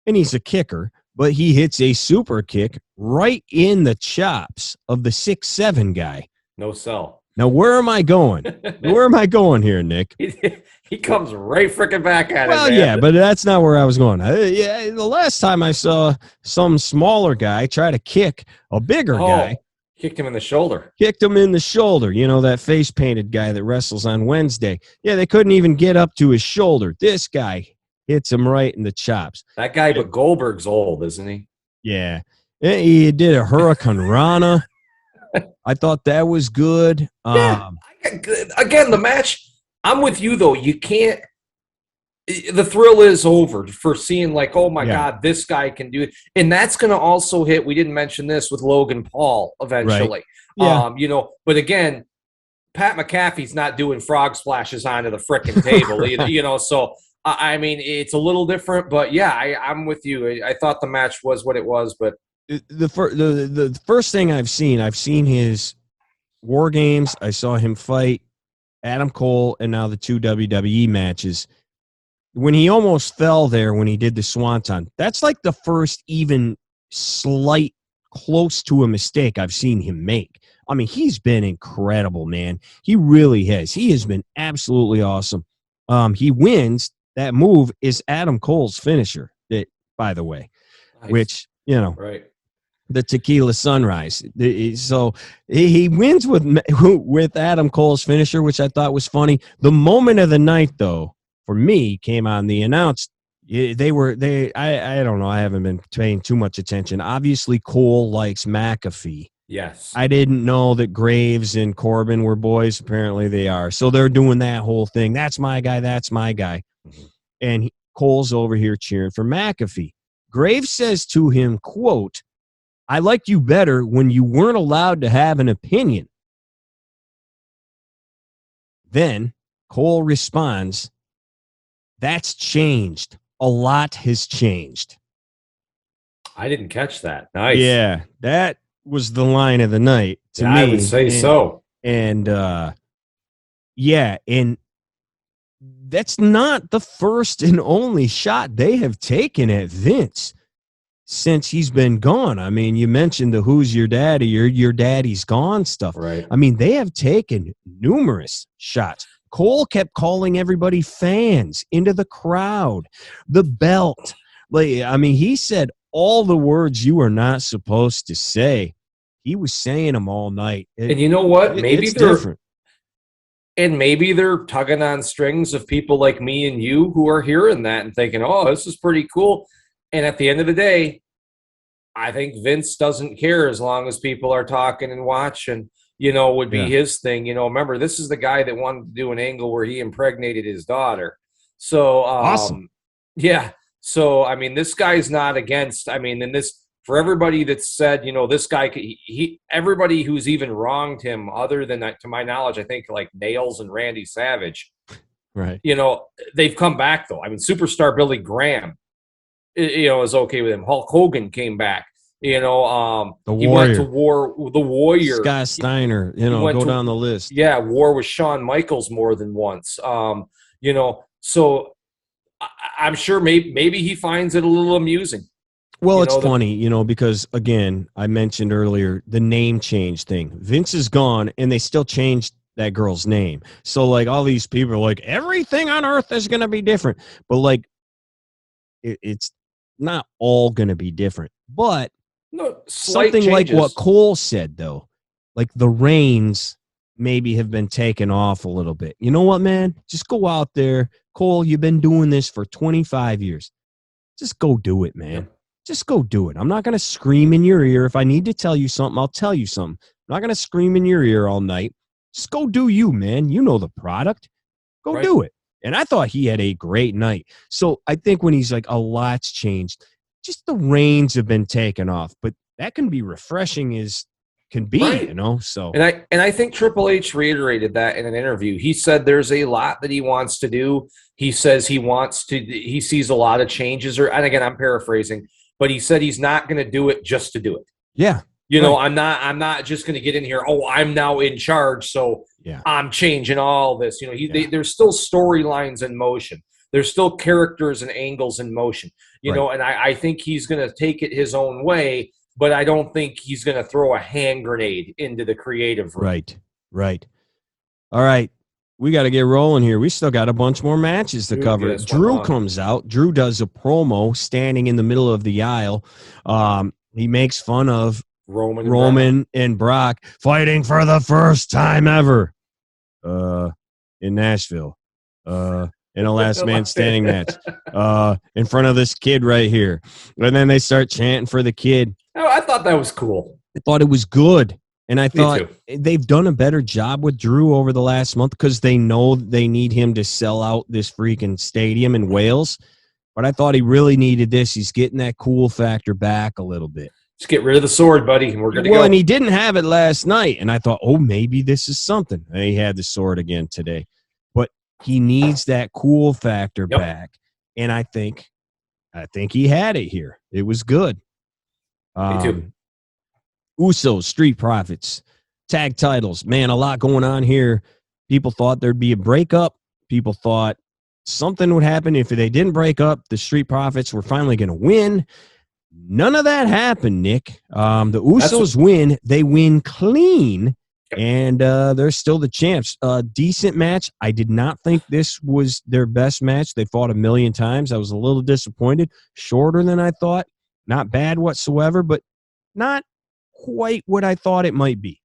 and he's a kicker, but he hits a super kick right in the chops of the 6'7" guy. No sell. Now, where am I going? Where am I going here, Nick? He comes right freaking back at it. Well, yeah, but that's not where I was going. The last time I saw some smaller guy try to kick a bigger guy. Kicked him in the shoulder. Kicked him in the shoulder. That face-painted guy that wrestles on Wednesday. Yeah, they couldn't even get up to his shoulder. This guy hits him right in the chops. That guy, but Goldberg's old, isn't he? Yeah. He did a Hurricane Rana. I thought that was good. Again, the match, I'm with you, though. You can't – the thrill is over for seeing, like, oh, my God, this guy can do it. And that's going to also hit – we didn't mention this with Logan Paul eventually. Right. Yeah. But again, Pat McAfee's not doing frog splashes onto the frickin' table either, so – I mean, it's a little different, but yeah, I'm with you. I thought the match was what it was, but the first thing I've seen his War Games. I saw him fight Adam Cole, and now the 2 WWE matches. When he almost fell there when he did the Swanton, that's like the first even slight close to a mistake I've seen him make. I mean, he's been incredible, man. He really has. He has been absolutely awesome. He wins. That move is Adam Cole's finisher, by the way, nice. Which, right. The Tequila Sunrise. So he wins with Adam Cole's finisher, which I thought was funny. The moment of the night, though, for me, came on the announced. I don't know. I haven't been paying too much attention. Obviously, Cole likes McAfee. Yes. I didn't know that Graves and Corbin were boys. Apparently they are. So they're doing that whole thing. That's my guy. That's my guy. And Cole's over here cheering for McAfee. Graves says to him, quote, I liked you better when you weren't allowed to have an opinion. Then Cole responds, that's changed. A lot has changed. I didn't catch that. Nice. Yeah, that was the line of the night to me. I would say so. And, and that's not the first and only shot they have taken at Vince since he's been gone. I mean, you mentioned the who's your daddy, your daddy's gone stuff. Right. I mean, they have taken numerous shots. Cole kept calling everybody fans into the crowd, the belt. He said all the words you are not supposed to say. He was saying them all night. And you know what? Maybe it's different. And maybe they're tugging on strings of people like me and you who are hearing that and thinking, oh, this is pretty cool. And at the end of the day, I think Vince doesn't care as long as people are talking and watching, would be his thing. Remember, this is the guy that wanted to do an angle where he impregnated his daughter. So, awesome. Yeah. So, I mean, this guy's not against, for everybody that said, this guy, everybody who's even wronged him, other than, to my knowledge, I think like Nails and Randy Savage, right? They've come back though. I mean, superstar Billy Graham, is okay with him. Hulk Hogan came back. He went to war with the Warrior. Scott Steiner. Go down the list. Yeah, war with Shawn Michaels more than once. So I'm sure maybe he finds it a little amusing. Well, You it's know, the- funny, because again, I mentioned earlier the name change thing. Vince is gone, and they still changed that girl's name. So, like, all these people are like, everything on earth is going to be different. But, like, it's not all going to be different. But No, slight something like what changes. Cole said, though, like the reins maybe have been taken off a little bit. You know what, man? Just go out there. Cole, you've been doing this for 25 years. Just go do it, man. Yep. Just go do it. I'm not going to scream in your ear. If I need to tell you something, I'll tell you something. I'm not going to scream in your ear all night. Just go do you, man. You know the product. Go Right. do it. And I thought he had a great night. So I think when he's like, a lot's changed, just the reins have been taken off. But that can be refreshing as can be, Right. So And I think Triple H reiterated that in an interview. He said there's a lot that he wants to do. He says he sees a lot of changes, and again, I'm paraphrasing, but he said he's not going to do it just to do it. yeah. You know, Right. I'm not just going to get in here. Oh, I'm now in charge, so Yeah. I'm changing all this. You know, Yeah. there's still storylines in motion. There's still characters and angles in motion. You Right. know, and I think he's going to take it his own way, but I don't think he's going to throw a hand grenade into the creative room. Right. All right. We got to get rolling here. We still got a bunch more matches to Dude, cover. yes, one Drew more. comes out. Drew does a promo standing in the middle of the aisle. He makes fun of Roman and Brock fighting for the first time ever in Nashville in a last man standing match in front of this kid right here. And then they start chanting for the kid. Oh, I thought that was cool. I thought it was good. And I thought too. they've done a better job with Drew over the last month because they know they need him to sell out this freaking stadium in Wales. But I thought he really needed this. He's getting that cool factor back a little bit. Just get rid of the sword, buddy, and we're good to go. Well, and he didn't have it last night. And I thought, oh, maybe this is something. And he had the sword again today. But he needs that cool factor back. And I think he had it here. It was good. Me too. Usos, Street Profits, tag titles. Man, a lot going on here. People thought there'd be a breakup. People thought something would happen. If they didn't break up, the Street Profits were finally going to win. None of that happened, Nick. The Usos win. They win clean, and they're still the champs. Decent match. I did not think this was their best match. They fought a million times. I was a little disappointed. Shorter than I thought. Not bad whatsoever, but not quite what I thought it might be.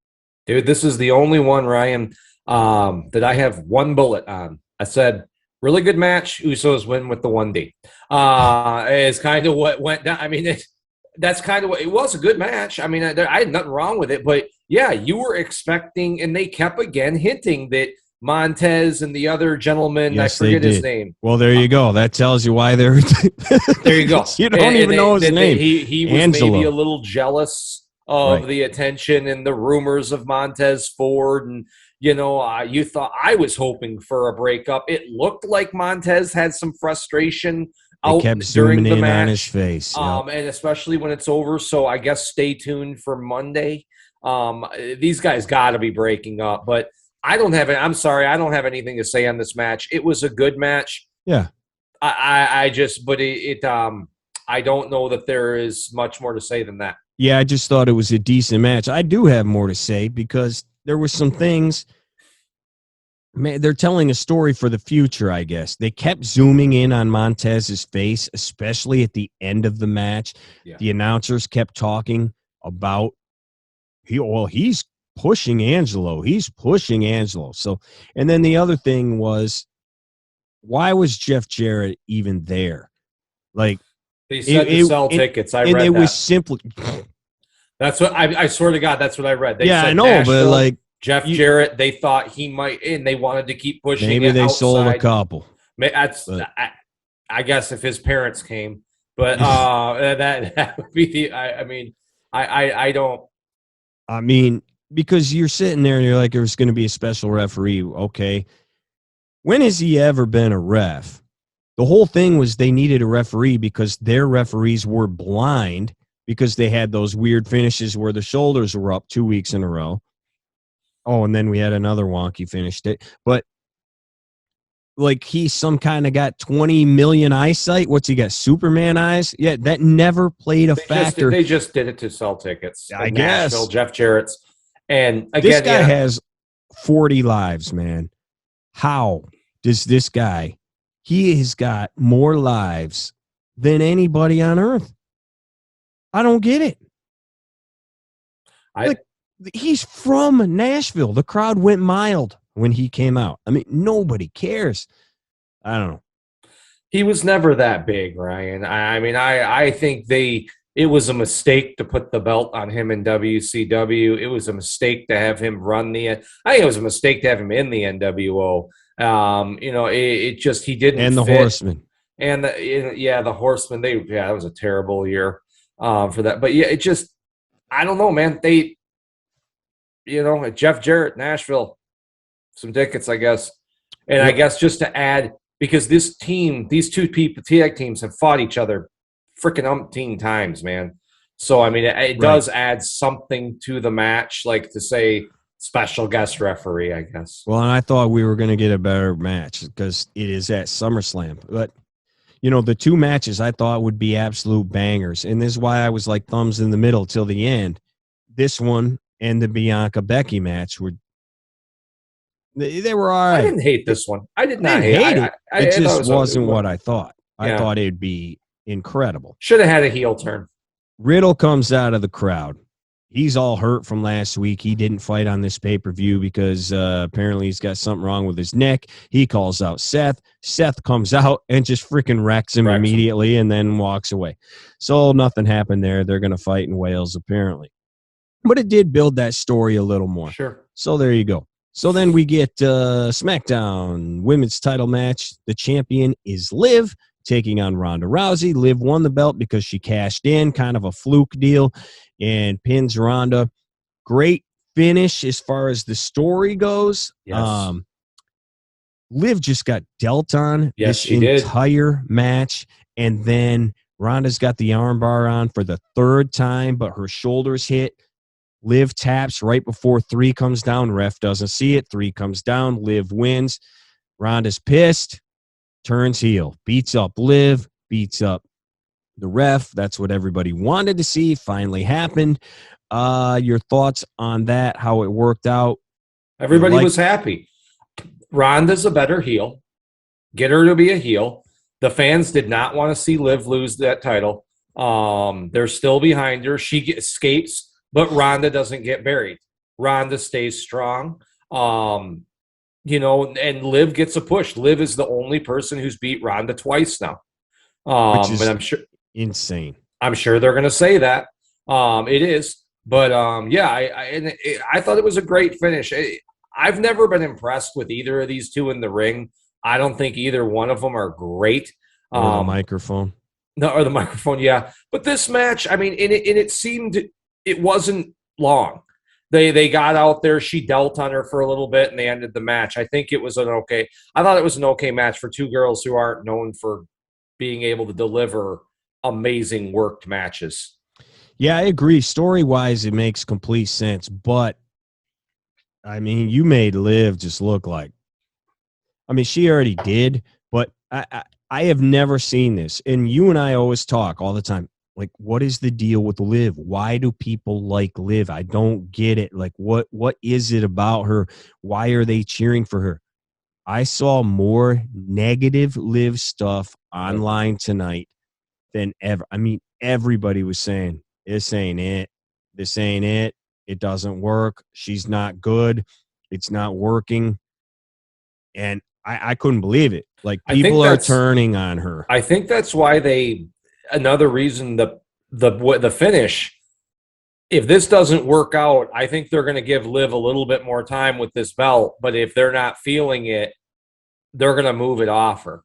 Dude, this is the only one, Ryan, that I have one bullet on. I said, really good match. Usos win with the 1D. Is kind of what went down. I mean, that's kind of what it was. A good match. I mean, I had nothing wrong with it, but yeah, you were expecting, and they kept again hinting that Montez and the other gentleman, Yes, I forget they his did. name. Well, there you go. That tells you why they're. There you go. You don't even know his name. He was Angelo. maybe a little jealous of Right. the attention and the rumors of Montez Ford. And, you know, you thought I was hoping for a breakup. It looked like Montez had some frustration They out kept during zooming the in match. on his face. Yep. And especially when it's over. So I guess stay tuned for Monday. These guys got to be breaking up. But I'm sorry, I don't have anything to say on this match. It was a good match. Yeah. I don't know that there is much more to say than that. Yeah, I just thought it was a decent match. I do have more to say because there were some things. Man, they're telling a story for the future, I guess. They kept zooming in on Montez's face, especially at the end of the match. Yeah. The announcers kept talking about he's pushing Angelo. He's pushing Angelo. So, and then the other thing was, why was Jeff Jarrett even there? Like, they said to sell tickets. I read that. And it was simply. That's what I swear to God. That's what I read. They said I know, Nashville, but like Jeff Jarrett, they thought he might, and they wanted to keep pushing. Maybe it they outside. sold a couple. I guess if his parents came, but that would be the. I don't. I mean, because you're sitting there and you're like, there's going to be a special referee. Okay. When has he ever been a ref? The whole thing was they needed a referee because their referees were blind because they had those weird finishes where the shoulders were up 2 weeks in a row. Oh, and then we had another wonky finish. But like he's some kind of got 20 million eyesight. What's he got? Superman eyes? Yeah, that never played a factor. They just did it to sell tickets. I in guess. Nashville, Jeff Jarrett's. And again, this guy has 40 lives, man. How does this guy, he has got more lives than anybody on earth. I don't get it. He's from Nashville. The crowd went mild when he came out. I mean, nobody cares. I don't know. He was never that big, Ryan. I think it was a mistake to put the belt on him in WCW. It was a mistake to have him I think it was a mistake to have him in the NWO. It just, he didn't And the fit. Horsemen. And the Horsemen, that was a terrible year for that. But yeah, it just, I don't know, man. Jeff Jarrett, Nashville, some tickets, I guess. And I guess just to add, because these two people, tag teams, have fought each other freaking umpteen times, man. So, I mean, it does add something to the match, like to say special guest referee, I guess. Well, and I thought we were going to get a better match because it is at SummerSlam. But, the two matches I thought would be absolute bangers. And this is why I was like thumbs in the middle till the end. This one and the Bianca Becky match they were all right. I didn't hate this one. I did not hate it. It just wasn't what I thought. Yeah. I thought it'd be incredible. Should have had a heel turn. Riddle comes out of the crowd. He's all hurt from last week. He didn't fight on this pay-per-view because apparently he's got something wrong with his neck. He calls out Seth. Seth comes out and just freaking wrecks him immediately and then walks away. So nothing happened there. They're going to fight in Wales, apparently. But it did build that story a little more. Sure. So there you go. So then we get SmackDown women's title match. The champion is Liv taking on Ronda Rousey. Liv won the belt because she cashed in, kind of a fluke deal, and pins Ronda. Great finish as far as the story goes. Yes. Liv just got dealt on this entire match, and then Ronda's got the armbar on for the third time, but her shoulders hit. Liv taps right before 3 comes down. Ref doesn't see it. 3 comes down. Liv wins. Ronda's pissed. Turns heel. Beats up Liv. Beats up the ref. That's what everybody wanted to see. Finally happened. Your thoughts on that, how it worked out? Everybody was happy. Ronda's a better heel. Get her to be a heel. The fans did not want to see Liv lose that title. They're still behind her. She escapes. But Ronda doesn't get buried. Ronda stays strong. And Liv gets a push. Liv is the only person who's beat Ronda twice now. Which is and I'm sure insane. I'm sure they're going to say that. It is. But, I thought it was a great finish. I've never been impressed with either of these two in the ring. I don't think either one of them are great. Or the microphone. No, or the microphone, yeah. But this match, I mean, it seemed – it wasn't long. They got out there. She dealt on her for a little bit, and they ended the match. I think it was I thought it was an okay match for two girls who aren't known for being able to deliver amazing worked matches. Yeah, I agree. Story-wise, it makes complete sense. But, I mean, you made Liv just look like – I mean, she already did, but I have never seen this. And you and I always talk all the time. Like, what is the deal with Liv? Why do people like Liv? I don't get it. Like, what is it about her? Why are they cheering for her? I saw more negative Liv stuff online tonight than ever. I mean, everybody was saying, this ain't it. This ain't it. It doesn't work. She's not good. It's not working. And I couldn't believe it. Like, people are turning on her. I think that's why another reason the finish, if this doesn't work out, I think they're going to give Liv a little bit more time with this belt. But if they're not feeling it, they're going to move it off her.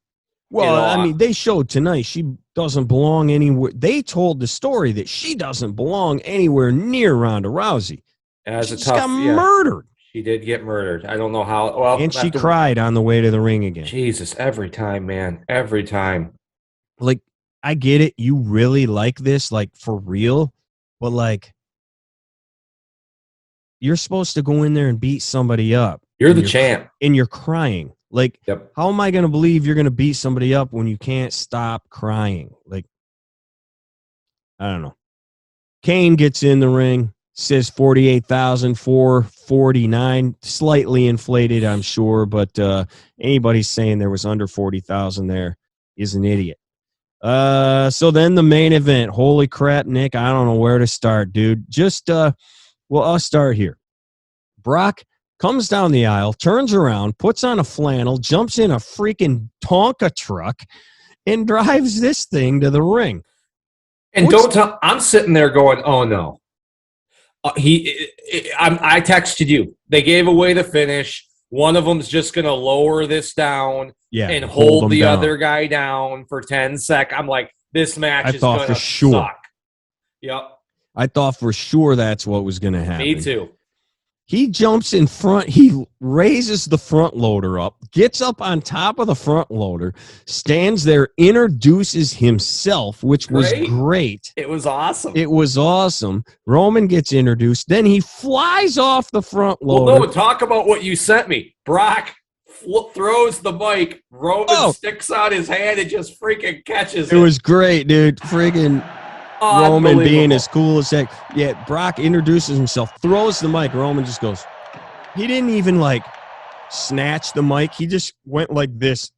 Well, I mean, they showed tonight she doesn't belong anywhere. They told the story that she doesn't belong anywhere near Ronda Rousey. She got murdered. She did get murdered. I don't know how. Well, and she cried on the way to the ring again. Jesus, every time, man. Every time. Like, I get it. You really like this, like, for real. But, like, you're supposed to go in there and beat somebody up. You're the champ. And you're crying. Like, Yep. how am I going to believe you're going to beat somebody up when you can't stop crying? Like, I don't know. Kane gets in the ring, says 48,449, slightly inflated, I'm sure, but anybody saying there was under 40,000 there is an idiot. So then the main event. Holy crap, Nick, I don't know where to start, dude. Just, I'll start here. Brock comes down the aisle, turns around, puts on a flannel, jumps in a freaking Tonka truck, and drives this thing to the ring. And I'm sitting there going, oh no. I texted you. They gave away the finish. One of them's just going to lower this down and hold the other guy down for 10 seconds. I'm like, this match is going to suck. Yep. I thought for sure that's what was going to happen. Me too. He jumps in front. He raises the front loader up, gets up on top of the front loader, stands there, introduces himself, which was great. It was awesome. It was awesome. Roman gets introduced. Then he flies off the front loader. Well, no, talk about what you sent me. Brock throws the mic. Roman sticks out his hand and just freaking catches it. It was great, dude. Friggin' Roman being as cool as heck. Yeah, Brock introduces himself, throws the mic. Roman just goes. He didn't even snatch the mic. He just went like this.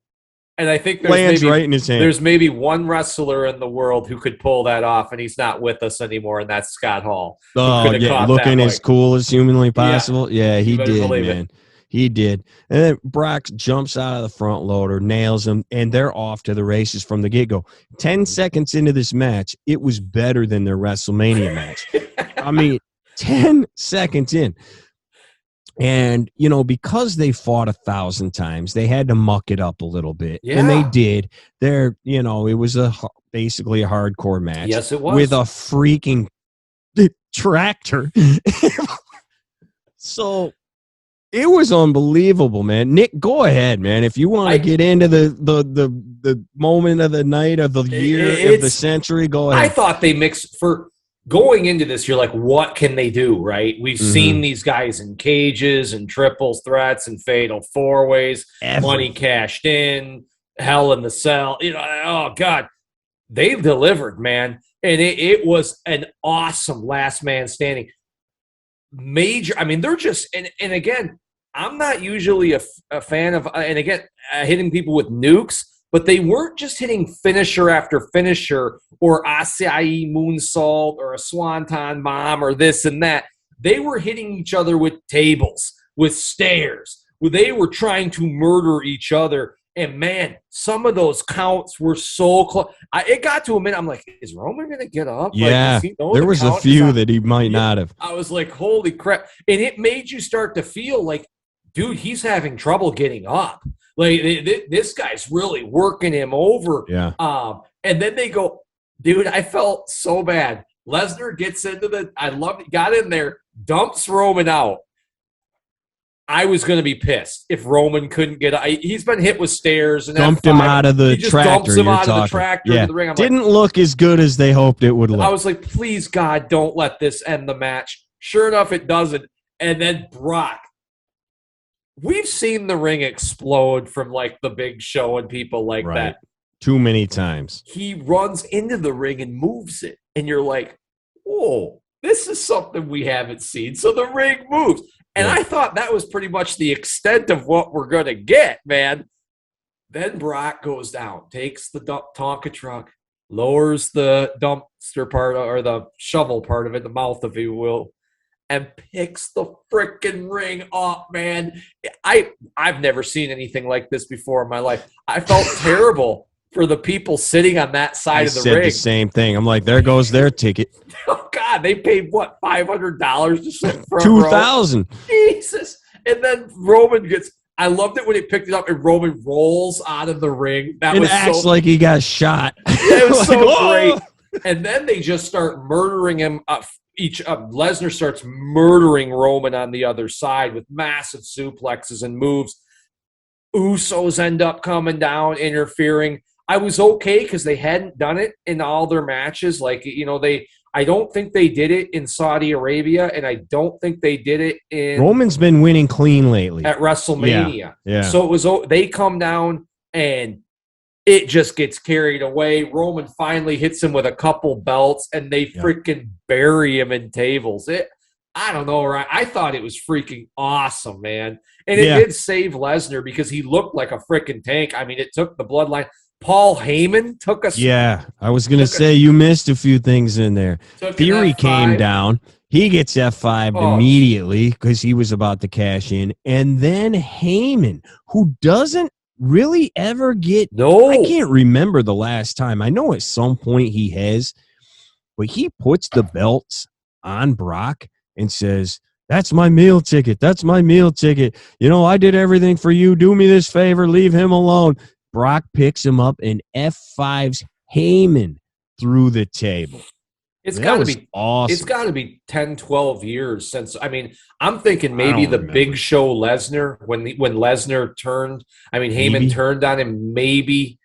And I think lands right in his hand. There's maybe one wrestler in the world who could pull that off, and he's not with us anymore, and that's Scott Hall. Oh, yeah, looking as cool as humanly possible. Yeah, he did, man. He did. And then Brock jumps out of the front loader, nails him, and they're off to the races from the get-go. 10 seconds into this match, it was better than their WrestleMania match. I mean, 10 seconds in. And, because they fought 1,000 times, they had to muck it up a little bit. Yeah. And they did. It was basically a hardcore match. Yes, it was. With a freaking tractor. So it was unbelievable, man. Nick, go ahead, man. If you want to get into the moment of the night, of the year, of the century, go ahead. I thought they mixed for going into this. You're like, what can they do, right? We've seen these guys in cages and triple threats and fatal four-ways, money cashed in, hell in the cell. Oh, God. They've delivered, man. And it was an awesome last man standing. Major. I mean, they're just and again, I'm not usually a fan of hitting people with nukes, but they weren't just hitting finisher after finisher or acai moonsault or a swanton bomb or this and that. They were hitting each other with tables, with stairs. They were trying to murder each other. And, man, some of those counts were so close. It got to a minute. I'm like, is Roman going to get up? Yeah, there was a few that he might not have. I was like, holy crap. And it made you start to feel like, dude, he's having trouble getting up. Like, this guy's really working him over. Yeah. And then they go, dude, I felt so bad. Lesnar gets into got in there, dumps Roman out. I was going to be pissed if Roman couldn't get. He's been hit with stairs and dumped him out of the tractor. Dumps him out of the tractor into the ring. Didn't look as good as they hoped it would look. I was like, please, God, don't let this end the match. Sure enough, it doesn't. And then Brock. We've seen the ring explode from the Big Show and people like that. Too many times. He runs into the ring and moves it, and you're like, "Whoa, this is something we haven't seen." So the ring moves. And I thought that was pretty much the extent of what we're going to get, man. Then Brock goes down, takes the Tonka truck, lowers the dumpster part or the shovel part of it, the mouth, if you will, and picks the freaking ring up, man. I've never seen anything like this before in my life. I felt terrible for the people sitting on that side of the ring. I said the same thing. I'm like, there goes their ticket. Oh, God, they paid, what, $500 to sit in front $2,000. Jesus. And then Roman gets – I loved it when he picked it up and Roman rolls out of the ring. It acts like he got shot. It was so great. And then they just start murdering him. Lesnar starts murdering Roman on the other side with massive suplexes and moves. Usos end up coming down, interfering. I was okay because they hadn't done it in all their matches. I don't think they did it in Saudi Arabia, and I don't think they did it in Roman's been winning clean lately at WrestleMania. Yeah. So they come down and it just gets carried away. Roman finally hits him with a couple belts, and they freaking bury him in tables. I don't know, right? I thought it was freaking awesome, man. And it did save Lesnar because he looked like a freaking tank. I mean, it took the bloodline. Paul Heyman took us. Yeah, I was going to say you missed a few things in there. Theory came down. He gets F5'd immediately because he was about to cash in. And then Heyman, who doesn't really ever get – No. I can't remember the last time. I know at some point he has, but he puts the belts on Brock and says, that's my meal ticket. That's my meal ticket. You know, I did everything for you. Do me this favor. Leave him alone. Brock picks him up and F5s Heyman through the table. It's got to be awesome. It's got to be 10, 12 years since. I mean, I'm thinking maybe the Big Show Lesnar when Lesnar turned. I mean, Heyman turned on him. Maybe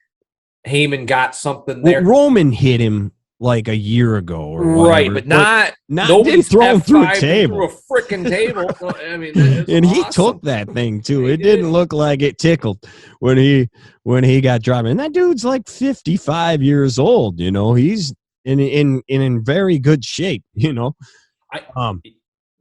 Heyman got something there. Roman hit him like a year ago, or right? whatever, but nobody's thrown through a table, through a freaking table. I mean, and he took that thing too. It didn't look like it tickled when he got dropped. And that dude's like 55 years old. You know, he's in very good shape. You know,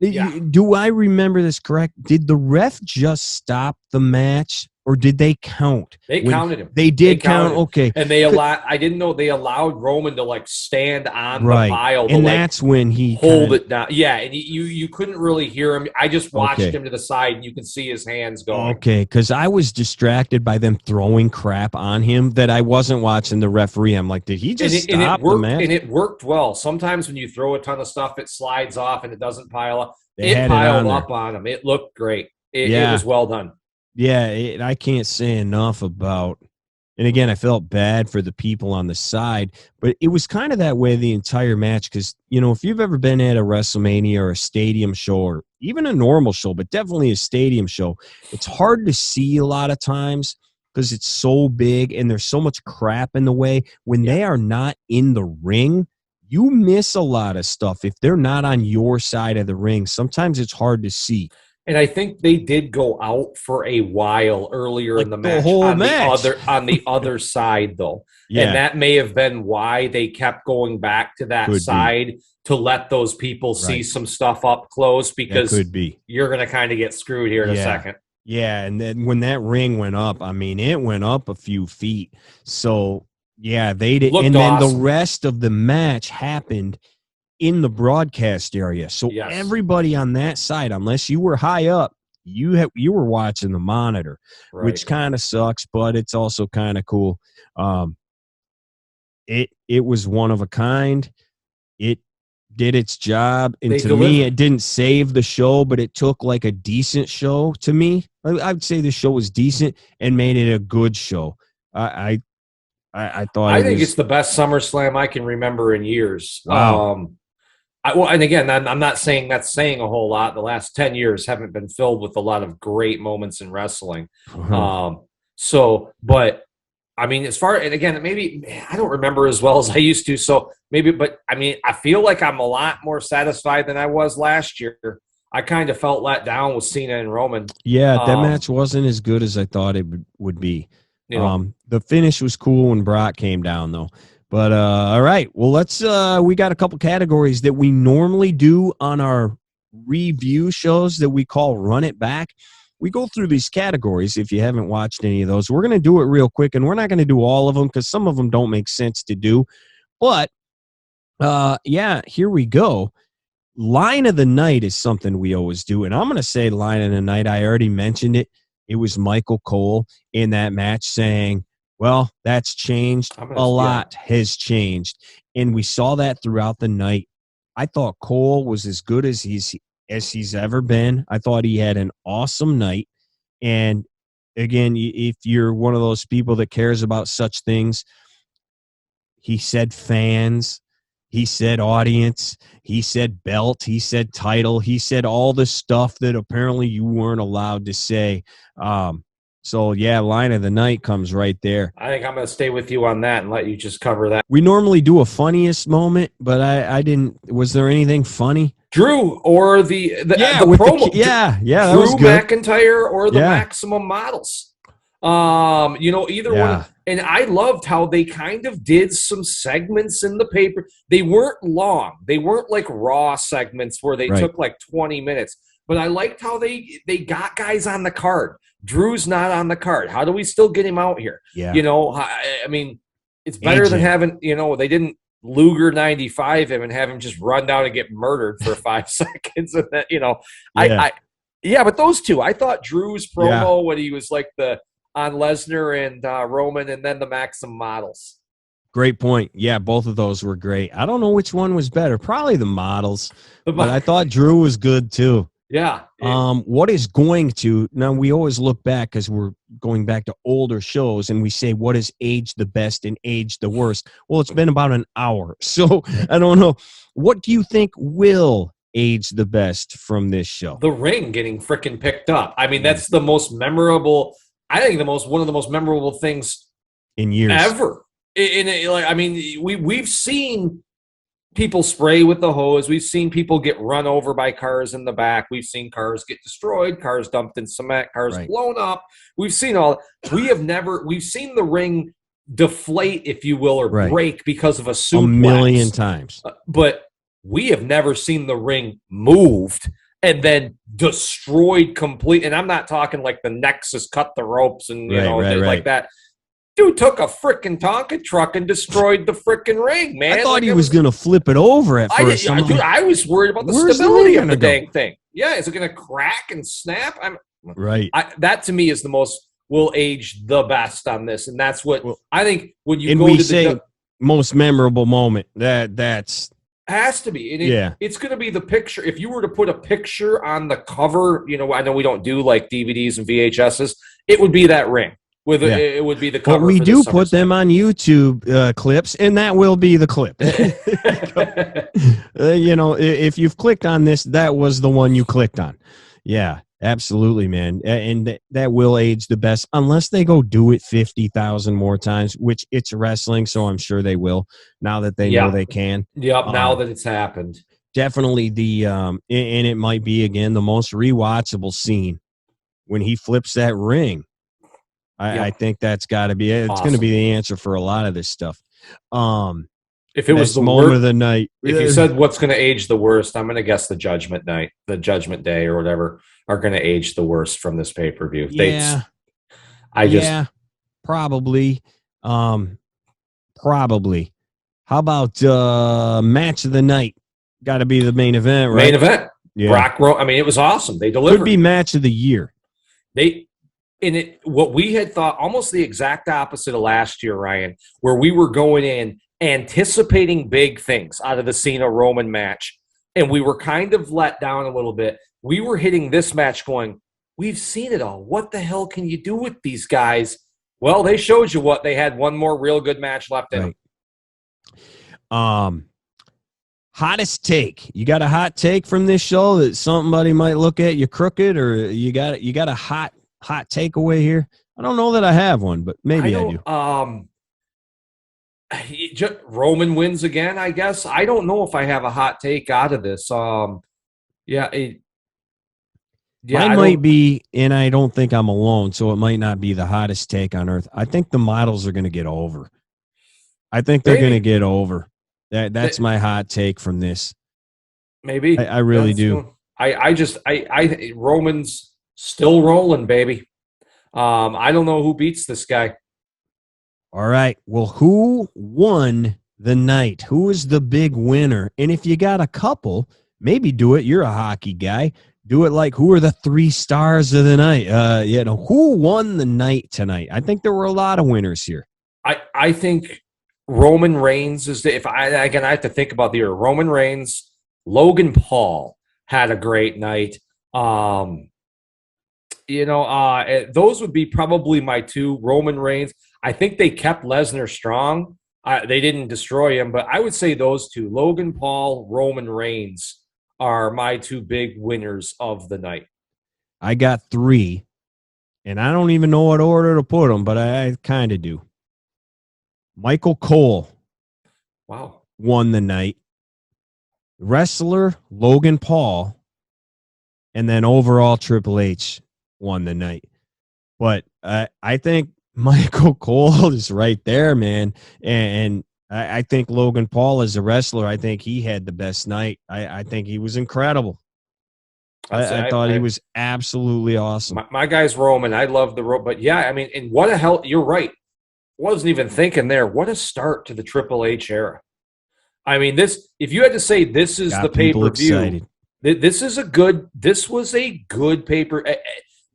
do I remember this correct? Did the ref just stop the match? Or did they count? They counted him. They did count. Okay. And I didn't know they allowed Roman to like stand on the pile. And that's when he hold it down. Yeah. And you couldn't really hear him. I just watched him to the side and you can see his hands going. Okay. Because I was distracted by them throwing crap on him that I wasn't watching the referee. I'm like, did he just stop the match? And it worked well. Sometimes when you throw a ton of stuff, it slides off and it doesn't pile up. It piled up on him. It looked great. It was well done. Yeah, I can't say enough about, and again, I felt bad for the people on the side, but it was kind of that way the entire match because, you know, if you've ever been at a WrestleMania or a stadium show or even a normal show, but definitely a stadium show, it's hard to see a lot of times because it's so big and there's so much crap in the way. When they are not in the ring, you miss a lot of stuff. If they're not on your side of the ring, sometimes it's hard to see. And I think they did go out for a while earlier in the match. On the other side, though. Yeah. And that may have been why they kept going back to that side to let those people see some stuff up close because you're going to kind of get screwed here in a second. Yeah, and then when that ring went up, I mean, it went up a few feet. So, yeah, they did. And then the rest of the match happened in the broadcast area. So everybody on that side, unless you were high up, you were watching the monitor, which kind of sucks, but it's also kind of cool. It was one of a kind. It did its job. And to me, it didn't save the show, but it took like a decent show to me. I would say the show was decent and made it a good show. I thought I think it's the best SummerSlam I can remember in years. Wow. And again, I'm not saying that's saying a whole lot. The last 10 years haven't been filled with a lot of great moments in wrestling. But I mean, and again, maybe I don't remember as well as I used to. So maybe, but I mean, I feel like I'm a lot more satisfied than I was last year. I kind of felt let down with Cena and Roman. Yeah, that match wasn't as good as I thought it would be. The finish was cool when Brock came down, though. But, all right, well, we got a couple categories that we normally do on our review shows that we call Run It Back. We go through these categories if you haven't watched any of those. We're going to do it real quick, and we're not going to do all of them because some of them don't make sense to do. But, here we go. Line of the night is something we always do, and I'm going to say line of the night. I already mentioned it. It was Michael Cole in that match saying, well, that's changed. A lot has changed. And we saw that throughout the night. I thought Cole was as good as he's ever been. I thought he had an awesome night. And again, if you're one of those people that cares about such things, he said fans, he said audience, he said belt, he said title, he said all the stuff that apparently you weren't allowed to say. So, yeah, line of the night comes right there. I think I'm going to stay with you on that and let you just cover that. We normally do a funniest moment, but I didn't. Was there anything funny? Drew or the promo. That Drew was good. McIntyre or the Maximum Models. Either one. And I loved how they kind of did some segments in the paper. They weren't long. They weren't like Raw segments where they took like 20 minutes. But I liked how they got guys on the card. Drew's not on the card. How do we still get him out here? Yeah. I mean, it's better than having, they didn't Luger 95 him and have him just run down and get murdered for 5 seconds. And that, but those two, I thought Drew's promo when he was like on Lesnar and Roman and then the Maxim Models. Great point. Yeah, both of those were great. I don't know which one was better. Probably the Models, but I thought Drew was good too. Yeah. What is going to now? We always look back because we're going back to older shows, and we say what has aged the best and aged the worst. Well, it's been about an hour, so I don't know. What do you think will age the best from this show? The ring getting freaking picked up. I mean, that's the most memorable. I think one of the most memorable things in years ever. We've seen people spray with the hose. We've seen people get run over by cars in the back. We've seen cars get destroyed, cars dumped in cement, cars blown up. We've seen all. We've seen the ring deflate, if you will, or break because of a suplex. 1,000,000 times. But we have never seen the ring moved and then destroyed complete. And I'm not talking like the Nexus cut the ropes and, like that. Dude took a freaking Tonka truck and destroyed the freaking ring, man. I thought he was going to flip it over at first. I was worried about the stability of the dang thing. Yeah, is it going to crack and snap? That to me is the most will age the best on this, and that's what I think when you go to the most memorable moment. That's has to be. And it's going to be the picture. If you were to put a picture on the cover, I know we don't do like DVDs and VHSs. It would be that ring. It would be the cover. But we do put them on YouTube clips, and that will be the clip. If you've clicked on this, that was the one you clicked on. Yeah, absolutely, man. And that will age the best, unless they go do it 50,000 more times, which it's wrestling, so I'm sure they will, now that they know they can. Yep, now that it's happened. Definitely and it might be, again, the most rewatchable scene when he flips that ring. I think that's got to be it. It's going to be the answer for a lot of this stuff. If it was the moment of the night, if you said what's going to age the worst, I'm going to guess the Judgment Day or whatever are going to age the worst from this pay-per-view. Probably. Probably. How about match of the night? Got to be the main event, right? Main event. Yeah. It was awesome. They delivered. Could be match of the year. What we had thought, almost the exact opposite of last year, Ryan, where we were going in anticipating big things out of the Cena-Roman match, and we were kind of let down a little bit. We were hitting this match going, we've seen it all. What the hell can you do with these guys? Well, they showed you what. They had one more real good match left in them. Hottest take. You got a hot take from this show that somebody might look at you crooked, or you got a hot takeaway here? I don't know that I have one, but maybe I do. Roman wins again, I guess. I don't know if I have a hot take out of this. Mine might be, and I don't think I'm alone, so it might not be the hottest take on earth. I think the Models are going to get over. I think they're going to get over. That's my hot take from this. Maybe. I really do. I Roman's still rolling, baby. I don't know who beats this guy. All right. Well, who won the night? Who is the big winner? And if you got a couple, maybe do it. You're a hockey guy. Do it like, who are the 3 stars of the night? Who won the night tonight? I think there were a lot of winners here. I think Roman Reigns is I have to think about the order. Roman Reigns, Logan Paul had a great night. Those would be probably my 2. Roman Reigns. I think they kept Lesnar strong. They didn't destroy him, but I would say those 2, Logan Paul, Roman Reigns, are my 2 big winners of the night. I got 3. and I don't even know what order to put them, but I kind of do. Michael Cole. Wow. Won the night. Wrestler Logan Paul, and then overall Triple H won the night. But I think Michael Cole is right there, man. And I think Logan Paul as a wrestler, I think he had the best night. I think he was incredible. I thought he was absolutely awesome. My guy's Roman. I love the Roman. But yeah, I mean, and what a hell, you're right. Wasn't even thinking there. What a start to the Triple H era. I mean, if you had to say this is the pay-per-view, this was a good paper.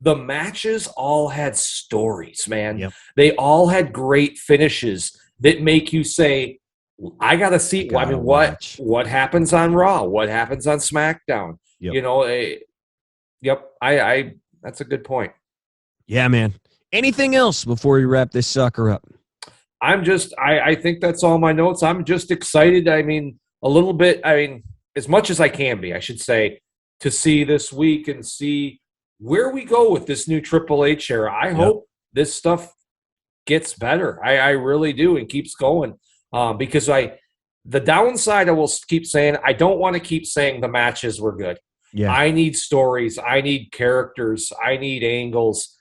The matches all had stories, man. Yep. They all had great finishes that make you say, I got to see. I mean, what happens on Raw? What happens on SmackDown? Yep. You know, yep. I that's a good point. Yeah, man. Anything else before we wrap this sucker up? I think that's all my notes. I'm just excited. I mean, a little bit, as much as I can be, I should say, to see this week and see where we go with this new Triple H era. I hope this stuff gets better. I really do, and keeps going. Because the downside, I will keep saying, I don't want to keep saying the matches were good. Yeah. I need stories. I need characters. I need angles.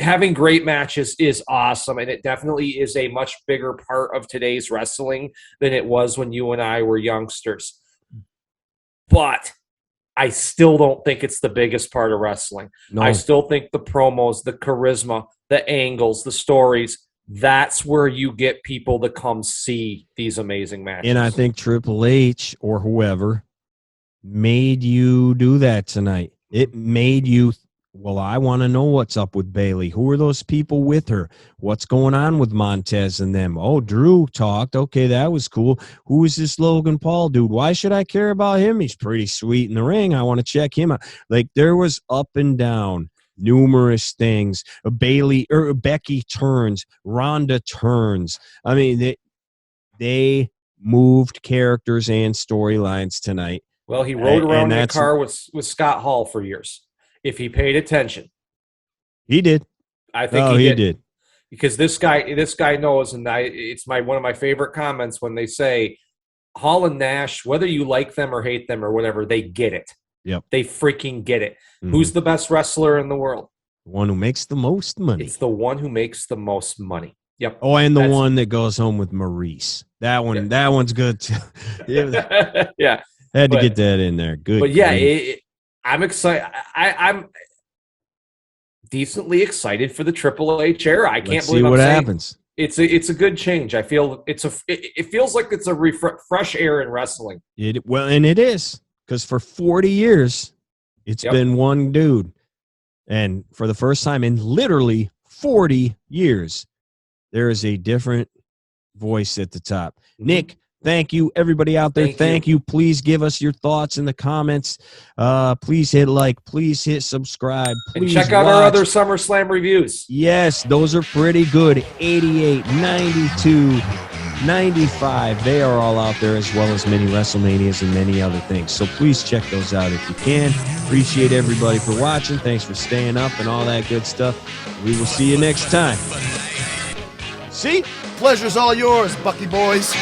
Having great matches is awesome, and it definitely is a much bigger part of today's wrestling than it was when you and I were youngsters. But I still don't think it's the biggest part of wrestling. No. I still think the promos, the charisma, the angles, the stories, that's where you get people to come see these amazing matches. And I think Triple H or whoever made you do that tonight. It made you, well, I want to know what's up with Bayley. Who are those people with her? What's going on with Montez and them? Oh, Drew talked. Okay, that was cool. Who is this Logan Paul dude? Why should I care about him? He's pretty sweet in the ring. I want to check him out. Like, there was up and down numerous things. Bayley or Becky turns, Ronda turns. I mean, they moved characters and storylines tonight. Well, he rode around in a car with Scott Hall for years. If he paid attention, he did. I think he did. Because this guy knows, and it's one of my favorite comments when they say Hall and Nash, whether you like them or hate them or whatever, they get it. Yep. They freaking get it. Mm-hmm. Who's the best wrestler in the world? The one who makes the most money. It's the one who makes the most money. Yep. Oh, and the one that goes home with Maurice. That one's good too. Yeah. Had to get that in there. Good. But yeah, I'm excited. I'm decently excited for the Triple H era. I can't believe what happens. It's a good change. I feel it feels like it's a fresh air in wrestling. And it is, because for 40 years it's been one dude, and for the first time in literally 40 years, there is a different voice at the top. Mm-hmm. Nick, thank you. Everybody out there, thank you. Please give us your thoughts in the comments. Please hit like. Please hit subscribe. Please and check out our other SummerSlam reviews. Yes, those are pretty good. 88, 92, 95. They are all out there, as well as many WrestleManias and many other things. So please check those out if you can. Appreciate everybody for watching. Thanks for staying up and all that good stuff. We will see you next time. See? Pleasure's all yours, Bucky boys.